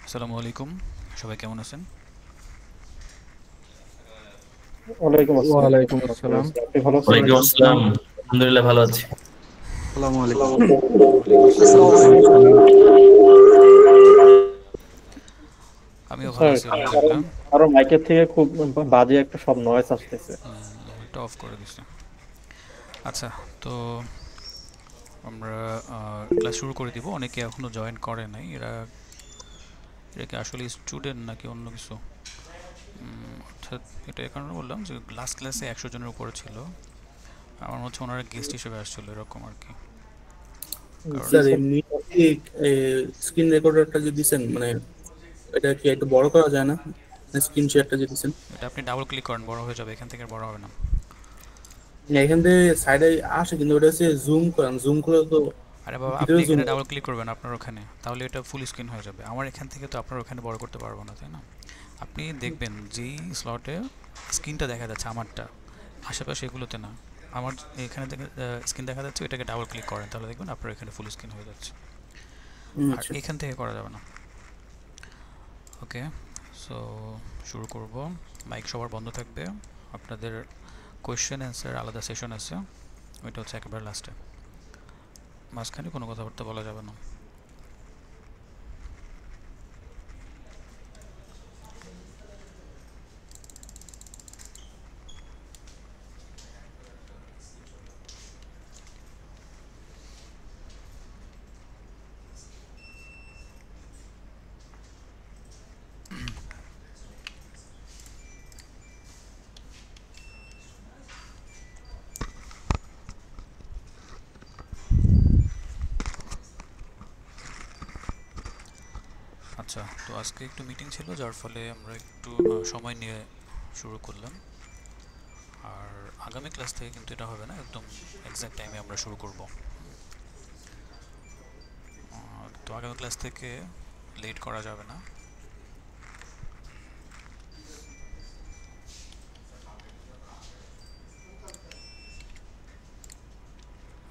আসসালামু আলাইকুম। সবাই কেমন আছেন? ওয়ালাইকুম আসসালাম। ওয়ালাইকুম আসসালাম। আপনি ভালো আছেন? ওয়ালাইকুম আসসালাম। আলহামদুলিল্লাহ ভালো আছি। আসসালামু আলাইকুম। ওয়ালাইকুম আসসালাম। আসসালামু ওয়ালাইকুম আলাইকুম। আসসালাম। আমিও ভালো স্যার, আছি কারণ আলহামদুলিল্লাহ। কারো মাইকের থেকে খুব বাজে একটা সব নয়েজ আসতেছে। এটা অফ করে দিচ্ছি। আচ্ছা, তো আমরা ক্লাস শুরু করে দিব। অনেকে এখনও জয়েন করে নাই। এরা কি আসলে স্টুডেন্ট নাকি অন্য কিছু? অর্থাৎ এটা এই কারণে বললাম যে লাস্ট ক্লাসে 100 জনের উপরে ছিল। আমার মনে হচ্ছে ওনারা গেস্ট হিসেবে আসছিল এরকম আর কি। কারণ জি স্যার স্যার। এমনি কি স্ক্রিন রেকর্ডারটা যে দিছেন মানে এটা কি একটু বড় করা যায় না? স্ক্রিন শেয়ারটা যে দিছেন এটা আপনি ডাবল ক্লিক করেন, বড় হয়ে যাবে। এখান থেকে আর বড় হবে না। না, এখান থেকে সাইডে আসে কিন্তু ওটা হচ্ছে জুম করেন, জুম করে তো আরে বাবা, আপনি ভিতরে জুম এখানে করে। ডাবল ক্লিক করবেন আপনার ওখানে, তাহলে এটা ফুল স্ক্রিন হয়ে যাবে। আমার এখান থেকে তো আপনার ওখানে বড় করতে পারবো না, তাই না? আপনি দেখবেন যেই স্লটে স্ক্রিনটা দেখা যাচ্ছে আমারটা, আশেপাশে এগুলোতে না। আমার এখানে থেকে স্ক্রিন দেখা যাচ্ছে, এটাকে ডাবল ক্লিক করেন, তাহলে দেখবেন আপনার এখানে ফুল স্ক্রিন হয়ে যাচ্ছে। আর আচ্ছা। এখান থেকে করা যাবে না। ওকে, সো শুরু করব। মাইক সবার বন্ধ থাকবে। আপনাদের কোয়েশ্চেন অ্যান্সার আলাদা সেশন আছে, ওইটা হচ্ছে একেবারে লাস্টে। মাঝখানে কোনো কথাবার্তা বলা যাবে না। আচ্ছা, তো আজকে একটু মিটিং ছিল, যার ফলে আমরা একটু সময় নিয়ে শুরু করলাম। আর আগামী ক্লাস থেকে কিন্তু এটা হবে না, একদম এক্সাক্ট টাইমে আমরা শুরু করব। তো আগামী ক্লাস থেকে লেট করা যাবে না।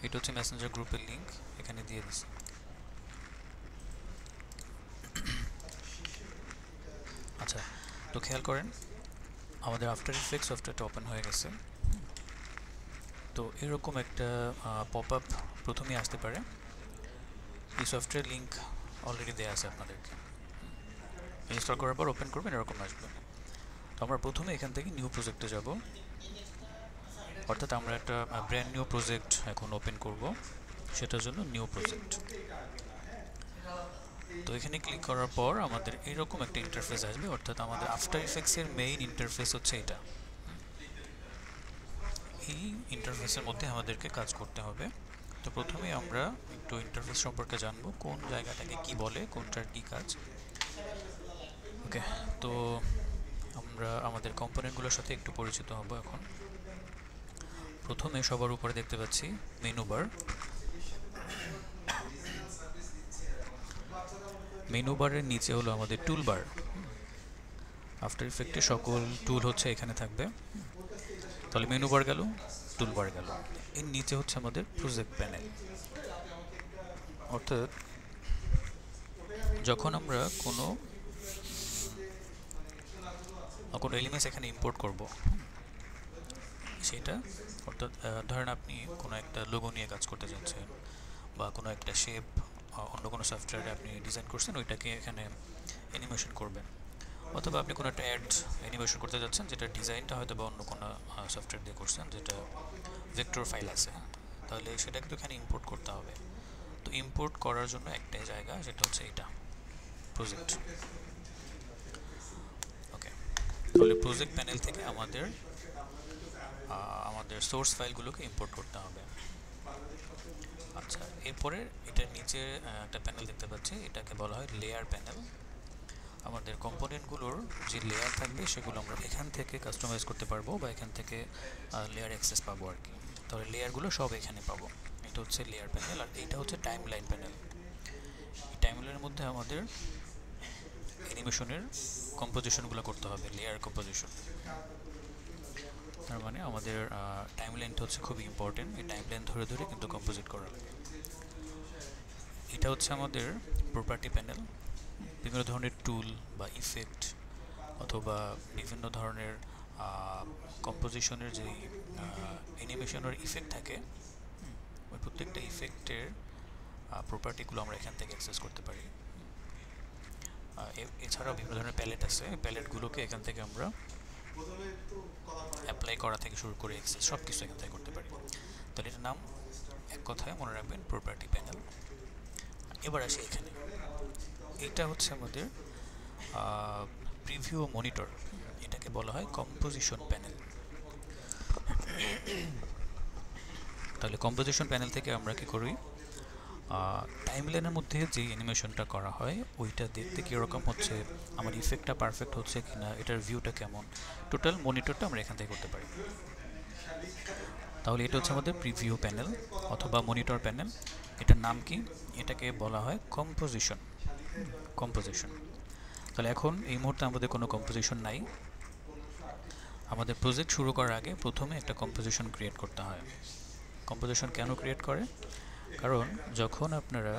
এটা হচ্ছে মেসেঞ্জার গ্রুপের লিংক, এখানে দিয়ে দিছি। আচ্ছা, তো খেয়াল করেন আমাদের আফটার ইফেক্ট সফটওয়্যারটা ওপেন হয়ে গেছে। তো এরকম একটা পপ আপ প্রথমেই আসতে পারে। এই সফটওয়্যার লিংক অলরেডি দেওয়া আছে আপনাদেরকে। ইনস্টল করার পর ওপেন করবেন, এরকম আসবে। তো আমরা প্রথমে এখান থেকে নিউ প্রজেক্টে যাব, অর্থাৎ আমরা একটা ব্র্যান্ড নিউ প্রজেক্ট এখন ওপেন করব, সেটার জন্য নিউ প্রজেক্ট। তো এখানে ক্লিক করার পর আমাদের এরকম একটা ইন্টারফেস আসবে, অর্থাৎ আমাদের আফটার ইফেক্টসের মেইন ইন্টারফেস হচ্ছে এটা। এই ইন্টারফেসের মধ্যে আমাদেরকে কাজ করতে হবে। তো প্রথমে আমরা একটু ইন্টারফেস সম্পর্কে জানবো, কোন জায়গাটাকে কি বলে, কোনটার কি কাজ। ওকে, তো আমরা আমাদের কম্পোনেন্টগুলোর সাথে একটু পরিচিত হব এখন। প্রথমে সবার উপরে দেখতে পাচ্ছি মেনু বার। মেনু বারের নিচে হলো আমাদের টুল বার। আফটার ইফেক্টে সকল টুল হচ্ছে এখানে থাকবে। তাহলে মেনু বার গেল, টুল বার গেল। এর নিচে হচ্ছে আমাদের প্রজেক্ট প্যানেল। অর্থাৎ যখন আমরা কোনো কোনো এলিমেন্টস এখানে ইম্পোর্ট করব, সেটা অর্থাৎ ধরেন আপনি কোনো একটা লোগো নিয়ে কাজ করতে যাচ্ছেন, বা কোনো একটা শেপ অন্য কোনো সফটওয়্যারে আপনি ডিজাইন করছেন, ওইটাকে এখানে অ্যানিমেশন করবেন। অথবা আপনি কোনো একটা অ্যাড অ্যানিমেশন করতে যাচ্ছেন, যেটা ডিজাইনটা হয়তো বা অন্য কোনো সফটওয়্যার দিয়ে করছেন, যেটা ভেক্টর ফাইল আছে, তাহলে সেটা কিন্তু এখানে ইম্পোর্ট করতে হবে। তো ইম্পোর্ট করার জন্য একটাই জায়গা, সেটা হচ্ছে এটা, প্রজেক্ট। ওকে, তাহলে প্রজেক্ট প্যানেল থেকে আমাদের আমাদের সোর্স ফাইলগুলোকে ইম্পোর্ট করতে হবে। আচ্ছা, এরপরে এটার নিচে একটা প্যানেল দেখতে পাচ্ছি, এটাকে বলা হয় লেয়ার প্যানেল। আমাদের কম্পোনেন্টগুলোর যে লেয়ার থাকবে সেগুলো আমরা এখান থেকে কাস্টমাইজ করতে পারবো, বা এখান থেকে লেয়ার অ্যাক্সেস পাবো আর কি। তাহলে লেয়ারগুলো সব এখানে পাবো। এটা হচ্ছে লেয়ার প্যানেল, আর এইটা হচ্ছে টাইম লাইন প্যানেল। এই টাইম লাইনের মধ্যে আমাদের অ্যানিমেশনের কম্পোজিশনগুলো করতে হবে, লেয়ার কম্পোজিশন। তার মানে আমাদের টাইম লাইনটা হচ্ছে খুবই ইম্পর্টেন্ট। এই টাইম লাইন ধরে ধরে কিন্তু কম্পোজিট করা লাগে। এটা হচ্ছে আমাদের প্রপার্টি প্যানেল। বিভিন্ন ধরনের টুল বা ইফেক্ট অথবা বিভিন্ন ধরনের কম্পোজিশনের যে অ্যানিমেশনের ইফেক্ট থাকে, ওই প্রত্যেকটা ইফেক্টের প্রপার্টিগুলো আমরা এখান থেকে অ্যাক্সেস করতে পারি। এছাড়াও বিভিন্ন ধরনের প্যালেট আছে, প্যালেটগুলোকে এখান থেকে আমরা অ্যাপ্লাই করা থেকে শুরু করে অ্যাক্সেস সব কিছু এখান থেকে করতে পারি। তাহলে এটার নাম এক কথায় মনে রাখবেন প্রপার্টি প্যানেল। এবার আসি এখানে, এটা হচ্ছে আমাদের প্রিভিউ মনিটর, এটাকে বলা হয় কম্পোজিশন প্যানেল। তাহলে কম্পোজিশন প্যানেল থেকে আমরা কি করি, টাইমলাইনের মধ্যে যে অ্যানিমেশনটা করা হয় ওইটা দেখতে কীরকম হচ্ছে, আমার ইফেক্টটা পারফেক্ট হচ্ছে কিনা, এটার ভিউটা কেমন, টোটাল মনিটরটা আমরা এখান থেকে করতে পারি। তাহলে এটা হচ্ছে আমাদের প্রিভিউ প্যানেল অথবা মনিটর প্যানেল। এটার নাম কি, এটাকে বলা হয় কম্পোজিশন। তাহলে এখন এই মুহূর্তে আমাদের কোনো কম্পোজিশন নাই। আমাদের প্রজেক্ট শুরু করার আগে প্রথমে একটা কম্পোজিশন ক্রিয়েট করতে হয়। কম্পোজিশন কেন ক্রিয়েট করে, কারণ যখন আপনারা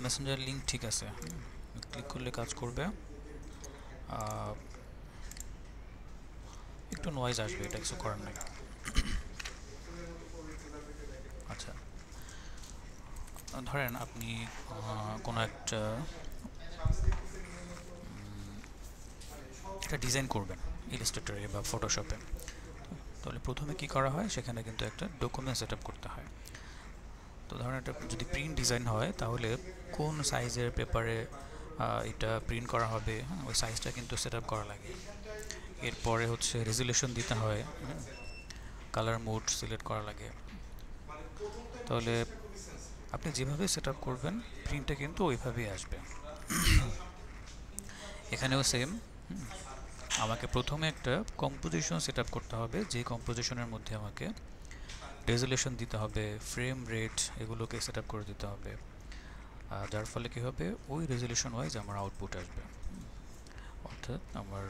মেসেঞ্জার লিঙ্ক ঠিক আছে, ক্লিক করলে কাজ করবে, একটু নয়েজ আসবে, এটা কিছু করার নাই। আচ্ছা, ধরেন আপনি কোনো একটা ডিজাইন করবেন ইলাস্ট্রেটরে বা ফটোশপে, তাহলে প্রথমে কি করা হয়, সেখানে কিন্তু একটা ডকুমেন্ট সেট আপ করতে হয়। তো ধরেন এটা যদি প্রিন্ট ডিজাইন হয় তাহলে কোন সাইজের পেপারে এটা প্রিন্ট করা হবে, ওই সাইজটা কিন্তু সেট আপ করা লাগে। এরপরে হচ্ছে রেজুলেশন দিতে হয়, কালার মোড সিলেক্ট করা লাগে। তাহলে আপনি যেভাবে সেট আপ করবেন প্রিন্টটা কিন্তু ওইভাবেই আসবে। এখানেও সেম, আমাকে প্রথমে একটা কম্পোজিশন সেট আপ করতে হবে, যে কম্পোজিশনের মধ্যে আমাকে রেজুলেশন দিতে হবে, ফ্রেম রেট এগুলোকে সেট আপ করে দিতে হবে, যার ফলে কী হবে, ওই রেজুলেশন ওয়াইজ আমার আউটপুট আসবে, অর্থাৎ আমার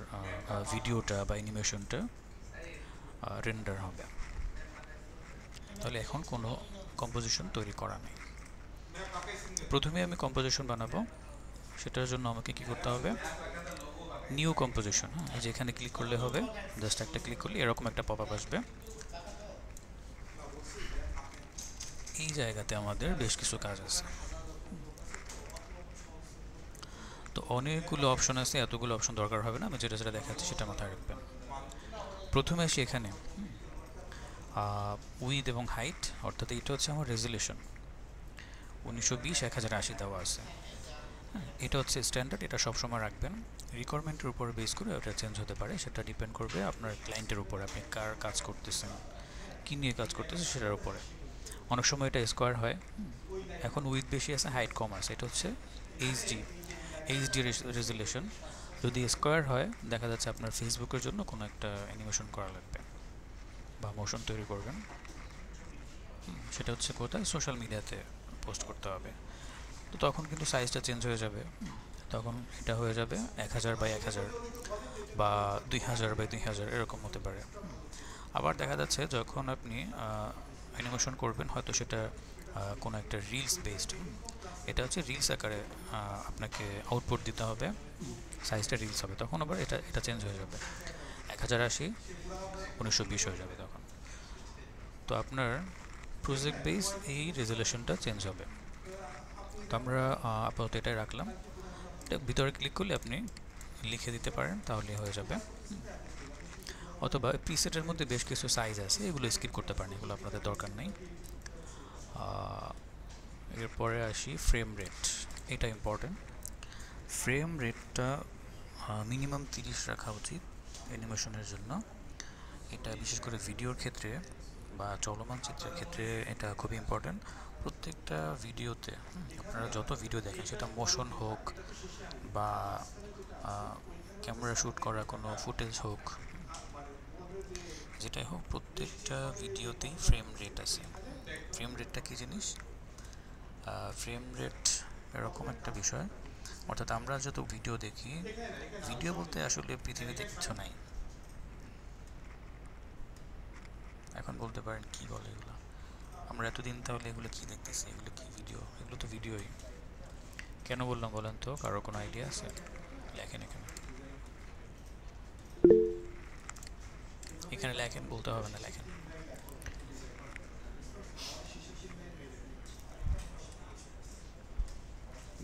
ভিডিওটা বা অ্যানিমেশনটা রেন্ডার হবে। তাহলে এখন কোনো কম্পোজিশন তৈরি করা নেই। প্রথমে আমি কম্পোজিশন বানাবো, সেটার জন্য আমাকে কি করতে হবে, নিউ কম্পোজিশন, এই যে এখানে ক্লিক করলে হবে, জাস্ট একটা ক্লিক করলে এরকম একটা পপআপ আসবে। এই জায়গাতে আমাদের বেশ কিছু কাজ আছে, তো অনেকগুলো অপশন আছে, এতগুলো অপশন দরকার হবে না, আমি যেটা যেটা দেখাচ্ছি সেটা মাথায় রাখবেন। প্রথমে আসি এখানে উইথ এবং হাইট, অর্থাৎ এটা হচ্ছে আমার রেজুলেশন 1920x1080 দেওয়া আছে। এটা হচ্ছে স্ট্যান্ডার্ড, এটা সবসময় রাখবেন। রিকোয়ারমেন্টের উপর বেস করে ওটা চেঞ্জ হতে পারে, সেটা ডিপেন্ড করবে আপনার ক্লায়েন্টের উপর, আপনি কার কাজ করতেছেন, কী নিয়ে কাজ করতেছেন সেটার উপরে। অনেক সময় এটা স্কোয়ার হয়, এখন উইথ বেশি আছে, হাইট কম আছে, এটা হচ্ছে এইচডি রেজুলেশন। যদি স্কোয়ার হয় দেখা যাচ্ছে আপনার ফেসবুকের জন্য কোনো একটা অ্যানিমেশন করা লাগবে বা মোশন তৈরি করবেন, সেটা হচ্ছে কোথায়, সোশ্যাল মিডিয়াতে পোস্ট করতে হবে, তো তখন কিন্তু সাইজটা চেঞ্জ হয়ে যাবে, তখন এটা হয়ে যাবে 1000x1000 বা 2000x2000 এরকম হতে পারে। আবার দেখা যাচ্ছে যখন আপনি অ্যানিমেশন করবেন, হয়তো সেটা কোনো একটা রিলস বেসড, এটা হচ্ছে রিলস আকারে আপনাকে আউটপুট দিতে হবে, সাইজটা রিলস হবে, তখন আবার এটা চেঞ্জ হয়ে যাবে, 1080 1920 হয়ে যাবে তখন। তো আপনার প্রজেক্ট বেস এই রেজুলেশনটা চেঞ্জ হবে। তো আমরা আপাতত এটাই রাখলাম, এটা ভিতরে ক্লিক করলে আপনি লিখে দিতে পারেন, তাহলে হয়ে যাবে। অথবা প্রিসেটের মধ্যে বেশ কিছু সাইজ আছে, এগুলো স্কিপ করতে পারেন, এগুলো আপনাদের দরকার নেই। এরপরে আসি ফ্রেম রেট, এটা ইম্পর্টেন্ট। ফ্রেম রেটটা মিনিমাম 30 রাখা উচিত অ্যানিমেশনের জন্য, এটা বিশেষ করে ভিডিওর ক্ষেত্রে বা চলমান চিত্রের ক্ষেত্রে এটা খুবই ইম্পর্টেন্ট। প্রত্যেকটা ভিডিওতে আপনারা যত ভিডিও দেখেন, সেটা মোশন হোক বা ক্যামেরা শ্যুট করা কোনো ফুটেজ হোক, যেটাই হোক, প্রত্যেকটা ভিডিওতেই ফ্রেম রেট আছে। ফ্রেম রেটটা কী জিনিস, ফ্রেম রেট এরকম একটা বিষয়, অর্থাৎ আমরা যত ভিডিও দেখি, ভিডিও বলতে আসলে পৃথিবীতে কিছু নাই, এখন বলতে পারেন কি বলে এগুলো, আমরা এতদিন তাহলে এগুলো কি দেখতেছি, এগুলো কি ভিডিও? এগুলো তো ভিডিওই। কেন বললাম বলেন তো? কারো কোনো আইডিয়া আছে? লেখেন এখানে, এখানে লেখেন, বলতে হবে না, লেখেন।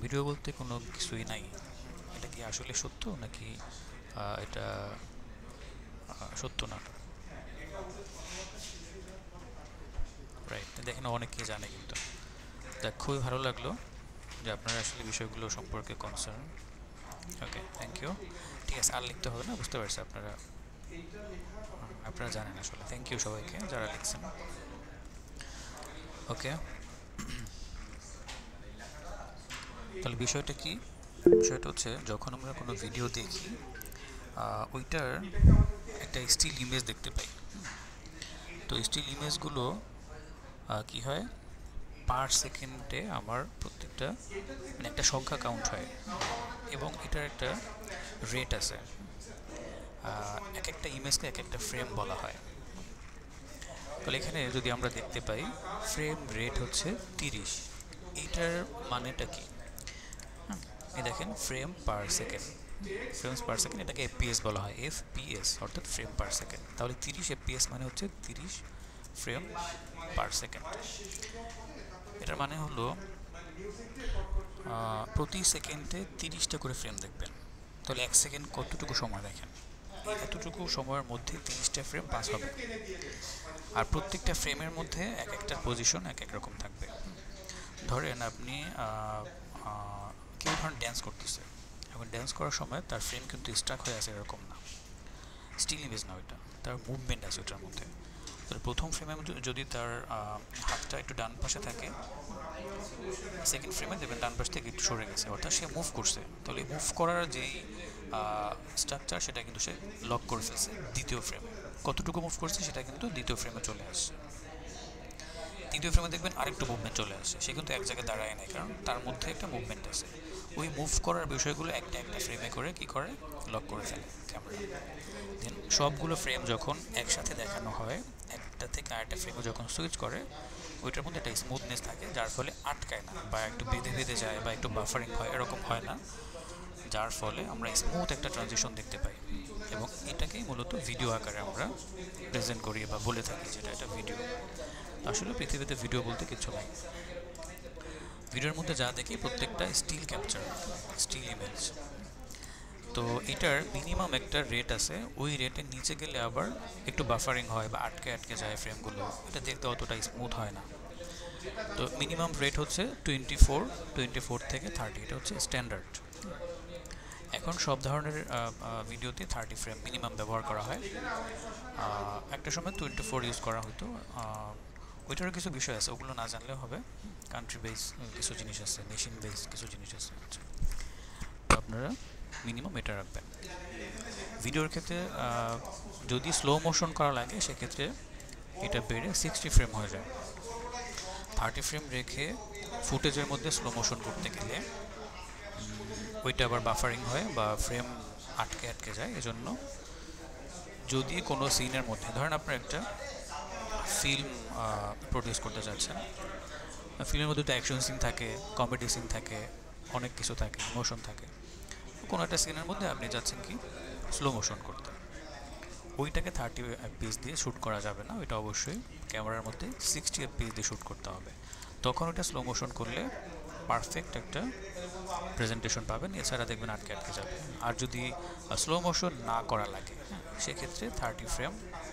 ভিডিও বলতে কোনো কিছুই নাই। এটা কি আসলে সত্য নাকি এটা সত্য না? রাইট, দেখেন অনেকেই জানে কিন্তু। দেখ, খুবই ভালো লাগলো যে আপনারা আসলে বিষয়গুলো সম্পর্কে কনসার্ন। Okay, thank you. ঠিক আছে, আর লিখতে হবে না, বুঝতে পারছি আপনারা আপনারা জানেন আসলে। থ্যাংক ইউ সবাইকে যারা লিখছেন। ওকে, তাহলে বিষয়টা কি? বিষয়টা হচ্ছে যখন আমরা কোনো ভিডিও দেখি ওইটার একটা স্টিল ইমেজ দেখতে পাই। তো স্টিল ইমেজগুলো কি হয়, পার সেকেন্ডে আমার প্রত্যেকটা মানে একটা সংখ্যা কাউন্ট হয় এবং এটার একটা রেট আছে। এক একটা ইমেজকে এক একটা ফ্রেম বলা হয়। তাহলে এখানে যদি আমরা দেখতে পাই ফ্রেম রেট হচ্ছে 30, এইটার মানেটা কি? এই দেখেন, frame per second, frames per second, এটাকে এফপিএস বলা হয়, এফপিএস অর্থাৎ ফ্রেম পার সেকেন্ড। তাহলে 30 এফপিএস মানে হচ্ছে 30 ফ্রেম পার সেকেন্ড। এটার মানে হলো প্রতি সেকেন্ডে 30টা করে ফ্রেম দেখবেন। তাহলে 1 সেকেন্ড কতটুকু সময় দেখেন, এতটুকু সময়ের মধ্যে 30টা ফ্রেম পাস হবে। আর প্রত্যেকটা ফ্রেমের মধ্যে এক একটা পজিশন এক এক রকম থাকবে। ধরেন আপনি কেউ ধরেন ড্যান্স করতেছে, এখন ড্যান্স করার সময় তার ফ্রেম কিন্তু স্টাক হয়ে আছে এরকম না, স্টিল ইমেজ না, ওইটা তার মুভমেন্ট আছে ওটার মধ্যে। তাহলে প্রথম ফ্রেমে যদি তার হাতটা একটু ডান পাশে থাকে, সেকেন্ড ফ্রেমে দেখবেন ডান পাশ থেকে একটু সরে গেছে, অর্থাৎ সে মুভ করছে। তাহলে মুভ করার যেই স্ট্রাকচার সেটা কিন্তু সে লক করে ফেলছে দ্বিতীয় ফ্রেমে। কতটুকু মুভ করছে সেটা কিন্তু দ্বিতীয় ফ্রেমে চলে আসছে। তৃতীয় ফ্রেমে দেখবেন আরেকটু মুভমেন্ট চলে আসে, সে কিন্তু এক জায়গায় দাঁড়ায় নাই, কারণ তার মধ্যে একটা মুভমেন্ট আছে। ওই মুভ করার বিষয়গুলো একটা একটা ফ্রেমে করে কি করে লক করে ফেলে ক্যামেরা। দেন সবগুলো ফ্রেম যখন একসাথে দেখানো হয়, একটা থেকে আরেকটা ফ্রেমে যখন সুইচ করে, ওইটার মধ্যে একটা স্মুথনেস থাকে, যার ফলে আটকায় না বা একটু বেঁধে বেঁধে যায় বা একটু বাফারিং হয়, এরকম হয় না, যার ফলে আমরা স্মুথ একটা ট্রানজিশন দেখতে পাই। এবং এটাকেই মূলত ভিডিও আকারে আমরা প্রেজেন্ট করি বা বলে থাকি যেটা এটা ভিডিও। আসলে পৃথিবীতে ভিডিও বলতে কিছু নাই। ভিডিওর মধ্যে যা দেখি প্রত্যেকটা স্টিল ক্যাপচার, স্টিল ইমেজ। তো এটার মিনিমাম একটা রেট আছে, ওই রেটের নিচে গেলে আবার একটু বাফারিং হয় বা আটকে আটকে যায় ফ্রেমগুলো, এটা দেখতে অতটা স্মুথ হয় না। তো মিনিমাম রেট হচ্ছে 24 থেকে 30, এটা হচ্ছে স্ট্যান্ডার্ড। এখন সব ধরনের ভিডিওতে 30 ফ্রেম মিনিমাম ব্যবহার করা হয়। একটা সময় 24 ইউজ করা হতো। ওইটারও কিছু বিষয় আছে, ওগুলো না জানলেও হবে। কান্ট্রি বেস কিছু জিনিস আছে, মেশিন বেস কিছু জিনিস আছে। আচ্ছা, তো আপনারা মিনিমাম এটা রাখবেন। ভিডিওর ক্ষেত্রে যদি স্লো মোশন করা লাগে সেক্ষেত্রে এটা বেড়ে 60 ফ্রেম হয়ে যায়। 30 ফ্রেম রেখে ফুটেজের মধ্যে স্লো মোশন করতে গেলে ওইটা আবার বাফারিং হয় বা ফ্রেম আটকে আটকে যায়। এজন্য যদি কোনো সিনের মধ্যে ধরেন আপনার একটা ফিল্ম প্রডিউস করতে চাচ্ছেন, ফিল্মের মধ্যে তো অ্যাকশন সিন থাকে, কমেডি সিন থাকে, অনেক কিছু থাকে, ইমোশন থাকে। কোনো একটা সিনের মধ্যে আপনি যাচ্ছেন কি স্লো মোশন করতে, ওইটাকে 30 এফপিএস দিয়ে শ্যুট করা যাবে না, ওইটা অবশ্যই ক্যামেরার মধ্যে 60 এফপিএস দিয়ে শ্যুট করতে হবে। তখন ওইটা স্লো মোশন করলে পারফেক্ট একটা প্রেজেন্টেশন পাবেন, এছাড়া দেখবেন আটকে আটকে যাবে। আর যদি স্লো মোশন না করা লাগে সেক্ষেত্রে 30 ফ্রেম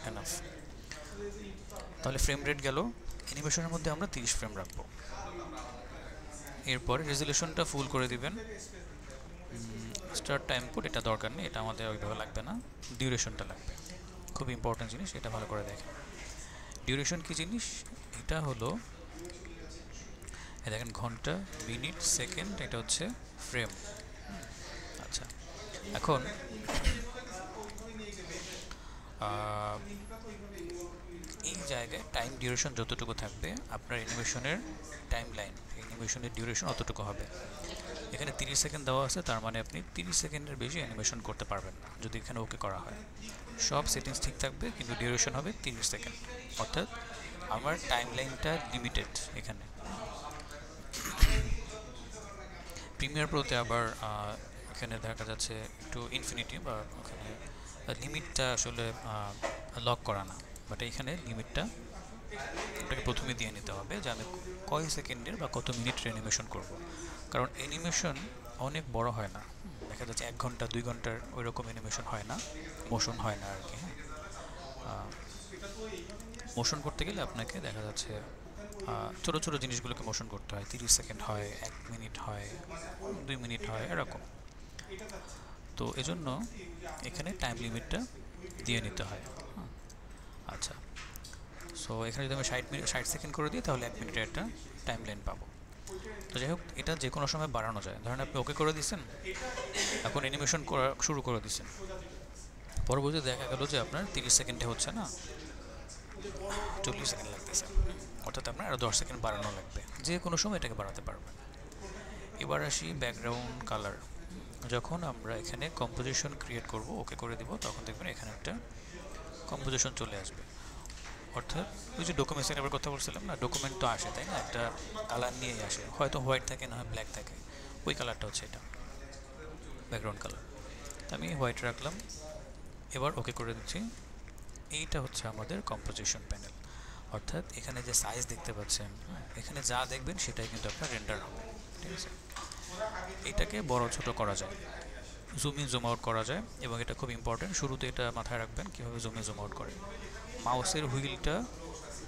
এনাফ। তাহলে ফ্রেম রেট গেল। অ্যানিমেশনের মধ্যে আমরা 30 ফ্রেম রাখবো। এরপরে রেজুলেশনটা ফুল করে দিবেন। স্টার্ট টাইম কোড এটা দরকার নেই, এটা আমাদের ওইভাবে লাগবে না। ডিউরেশনটা লাগবে, খুব ইম্পর্টেন্ট জিনিস, এটা ভালো করে দেখেন। ডিউরেশন কী জিনিস? এটা হলো দেখেন ঘন্টা, মিনিট, সেকেন্ড, এটা হচ্ছে ফ্রেম। আচ্ছা, এখন এই জায়গায় টাইম ডিউরেশন যতটুকু থাকবে আপনার অ্যানিমেশনের টাইম লাইন, অ্যানিমেশনের ডিউরেশন অতটুকু হবে। এখানে 30 সেকেন্ড দেওয়া আছে, তার মানে আপনি 30 সেকেন্ডের বেশি অ্যানিমেশন করতে পারবেন না যদি এখানে ওকে করা হয়। সব সেটিংস ঠিক থাকবে কিন্তু ডিউরেশন হবে 30 সেকেন্ড, অর্থাৎ আমার টাইমলাইনটা লিমিটেড এখানে। প্রিমিয়ার প্রোতে আবার এখানে দেখা যাচ্ছে একটু ইনফিনিটি বা ওখানে লিমিটটা আসলে লক করা না, বাট এইখানে লিমিটটা ওটাকে প্রথমে দিয়ে নিতে হবে যে আমি কয় সেকেন্ডের বা কত মিনিটের অ্যানিমেশন করব। কারণ অ্যানিমেশন অনেক বড় হয় না, দেখা যাচ্ছে 1 ঘন্টা 2 ঘন্টার ওই রকম অ্যানিমেশন হয় না, মোশন হয় না আর কি। হ্যাঁ, মোশন করতে গেলে আপনাকে দেখা যাচ্ছে ছোটো ছোটো জিনিসগুলোকে মোশন করতে হয়, 30 সেকেন্ড হয়, 1 মিনিট হয়, 2 মিনিট হয়, এরকম। তো এজন্য এখানে টাইম লিমিটটা দিয়ে নিতে হয়। আচ্ছা, সো এখানে যদি আমি 60 সেকেন্ড করে দিই তাহলে 1 মিনিটের একটা টাইম লাইন পাবো। তো যাই হোক, এটা যে কোনো সময় বাড়ানো যায়। ধরেন আপনি ওকে করে দিচ্ছেন, এখন অ্যানিমেশন করা শুরু করে দিচ্ছেন, পরবর্তীতে দেখা গেল যে আপনার 30 সেকেন্ডে হচ্ছে না, 40 সেকেন্ড লাগতেছে, অর্থাৎ আপনার আরও 10 সেকেন্ড বাড়ানো লাগবে। যে কোনো সময় এটাকে বাড়াতে পারবেন। এবার আসি ব্যাকগ্রাউন্ড কালার। যখন আমরা এখানে কম্পোজিশন ক্রিয়েট করব, ওকে করে দিব, তখন দেখবেন এখানে একটা কম্পোজিশন চলে আসবে। অর্থাৎ ওই যে ডকুমেন্টস এর কথা বলছিলাম না, ডকুমেন্ট তো আসে তাই না, একটা কালার নিয়েই আসে, হয়তো হোয়াইট থাকে না হয় ব্ল্যাক থাকে, ওই কালারটা হচ্ছে এটা ব্যাকগ্রাউন্ড কালার। আমি হোয়াইট রাখলাম, এবার ওকে করে দিচ্ছি। এইটা হচ্ছে আমাদের কম্পোজিশন প্যানেল। অর্থাৎ এখানে যে সাইজ দেখতে পাচ্ছেন, এখানে যা দেখবেন সেটাই কিন্তু আপনার রেন্ডার হবে, ঠিক আছে। এটাকে বড় ছোট করা যায়, জুম ইন জুম আউট করা যায়, এবং এটা খুব ইম্পর্টেন্ট, শুরুতে এটা মাথায় রাখবেন কীভাবে জুম ইন জুম আউট করে। মাউসের হুইলটা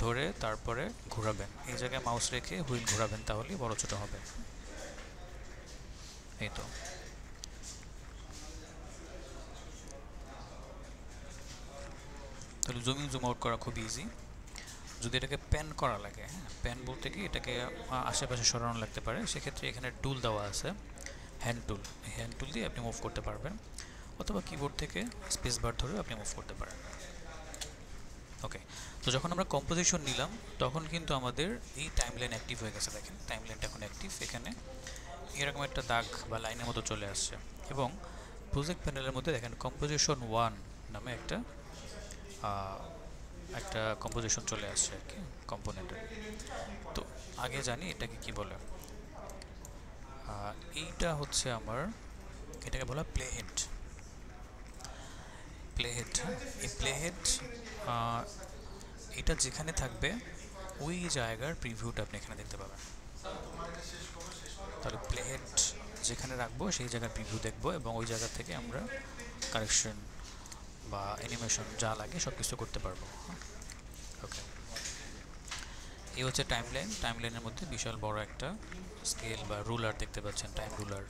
ধরে তারপরে ঘোরাবেন, এই জায়গায় মাউস রেখে হুইল ঘোরাবেন, তাহলেই বড় ছোট হবে। এই তো তাহলে জুম ইন জুম আউট করা খুব ইজি। যদি এটাকে প্যান করা লাগে, হ্যাঁ, প্যান বলতে কি এটাকে আশেপাশে সরানো লাগতে পারে, সেক্ষেত্রে এখানে টুল দেওয়া আছে, হ্যান্ড টুল। এই হ্যান্ড টুল দিয়ে আপনি মুভ করতে পারবেন, অথবা কিবোর্ড থেকে স্পেস বার ধরেও আপনি মুভ করতে পারেন। ওকে, তো যখন আমরা কম্পোজিশন নিলাম তখন কিন্তু আমাদের এই টাইমলাইন অ্যাক্টিভ হয়ে গেছে। দেখেন টাইমলাইনটা এখন অ্যাক্টিভ, এখানে এরকম একটা দাগ বা লাইনের মতো চলে আসছে, এবং প্রজেক্ট প্যানেলের মধ্যে দেখেন কম্পোজিশন 1 নামে একটা কম্পোজিশন চলে আসছে আর কি কম্পোনেন্টের। তো আগে জানি এটাকে কি বলে। এইটা হচ্ছে আমার, এটাকে বলা প্লেহেড। প্লেহেড, এই প্লেহেড এটা যেখানে থাকবে ওই জায়গার প্রিভিউটা আপনি এখানে দেখতে পাবেন। তাহলে প্লেহেড যেখানে রাখবো সেই জায়গার প্রিভিউ দেখবো, এবং ওই জায়গা থেকে আমরা কারেকশন বা অ্যানিমেশন যা লাগে সব কিছু করতে পারবো। ওকে, এই হচ্ছে টাইমলাইন। টাইমলাইনের মধ্যে বিশাল বড় একটা স্কেল বা রুলার দেখতে পাচ্ছেন, টাইম রুলার।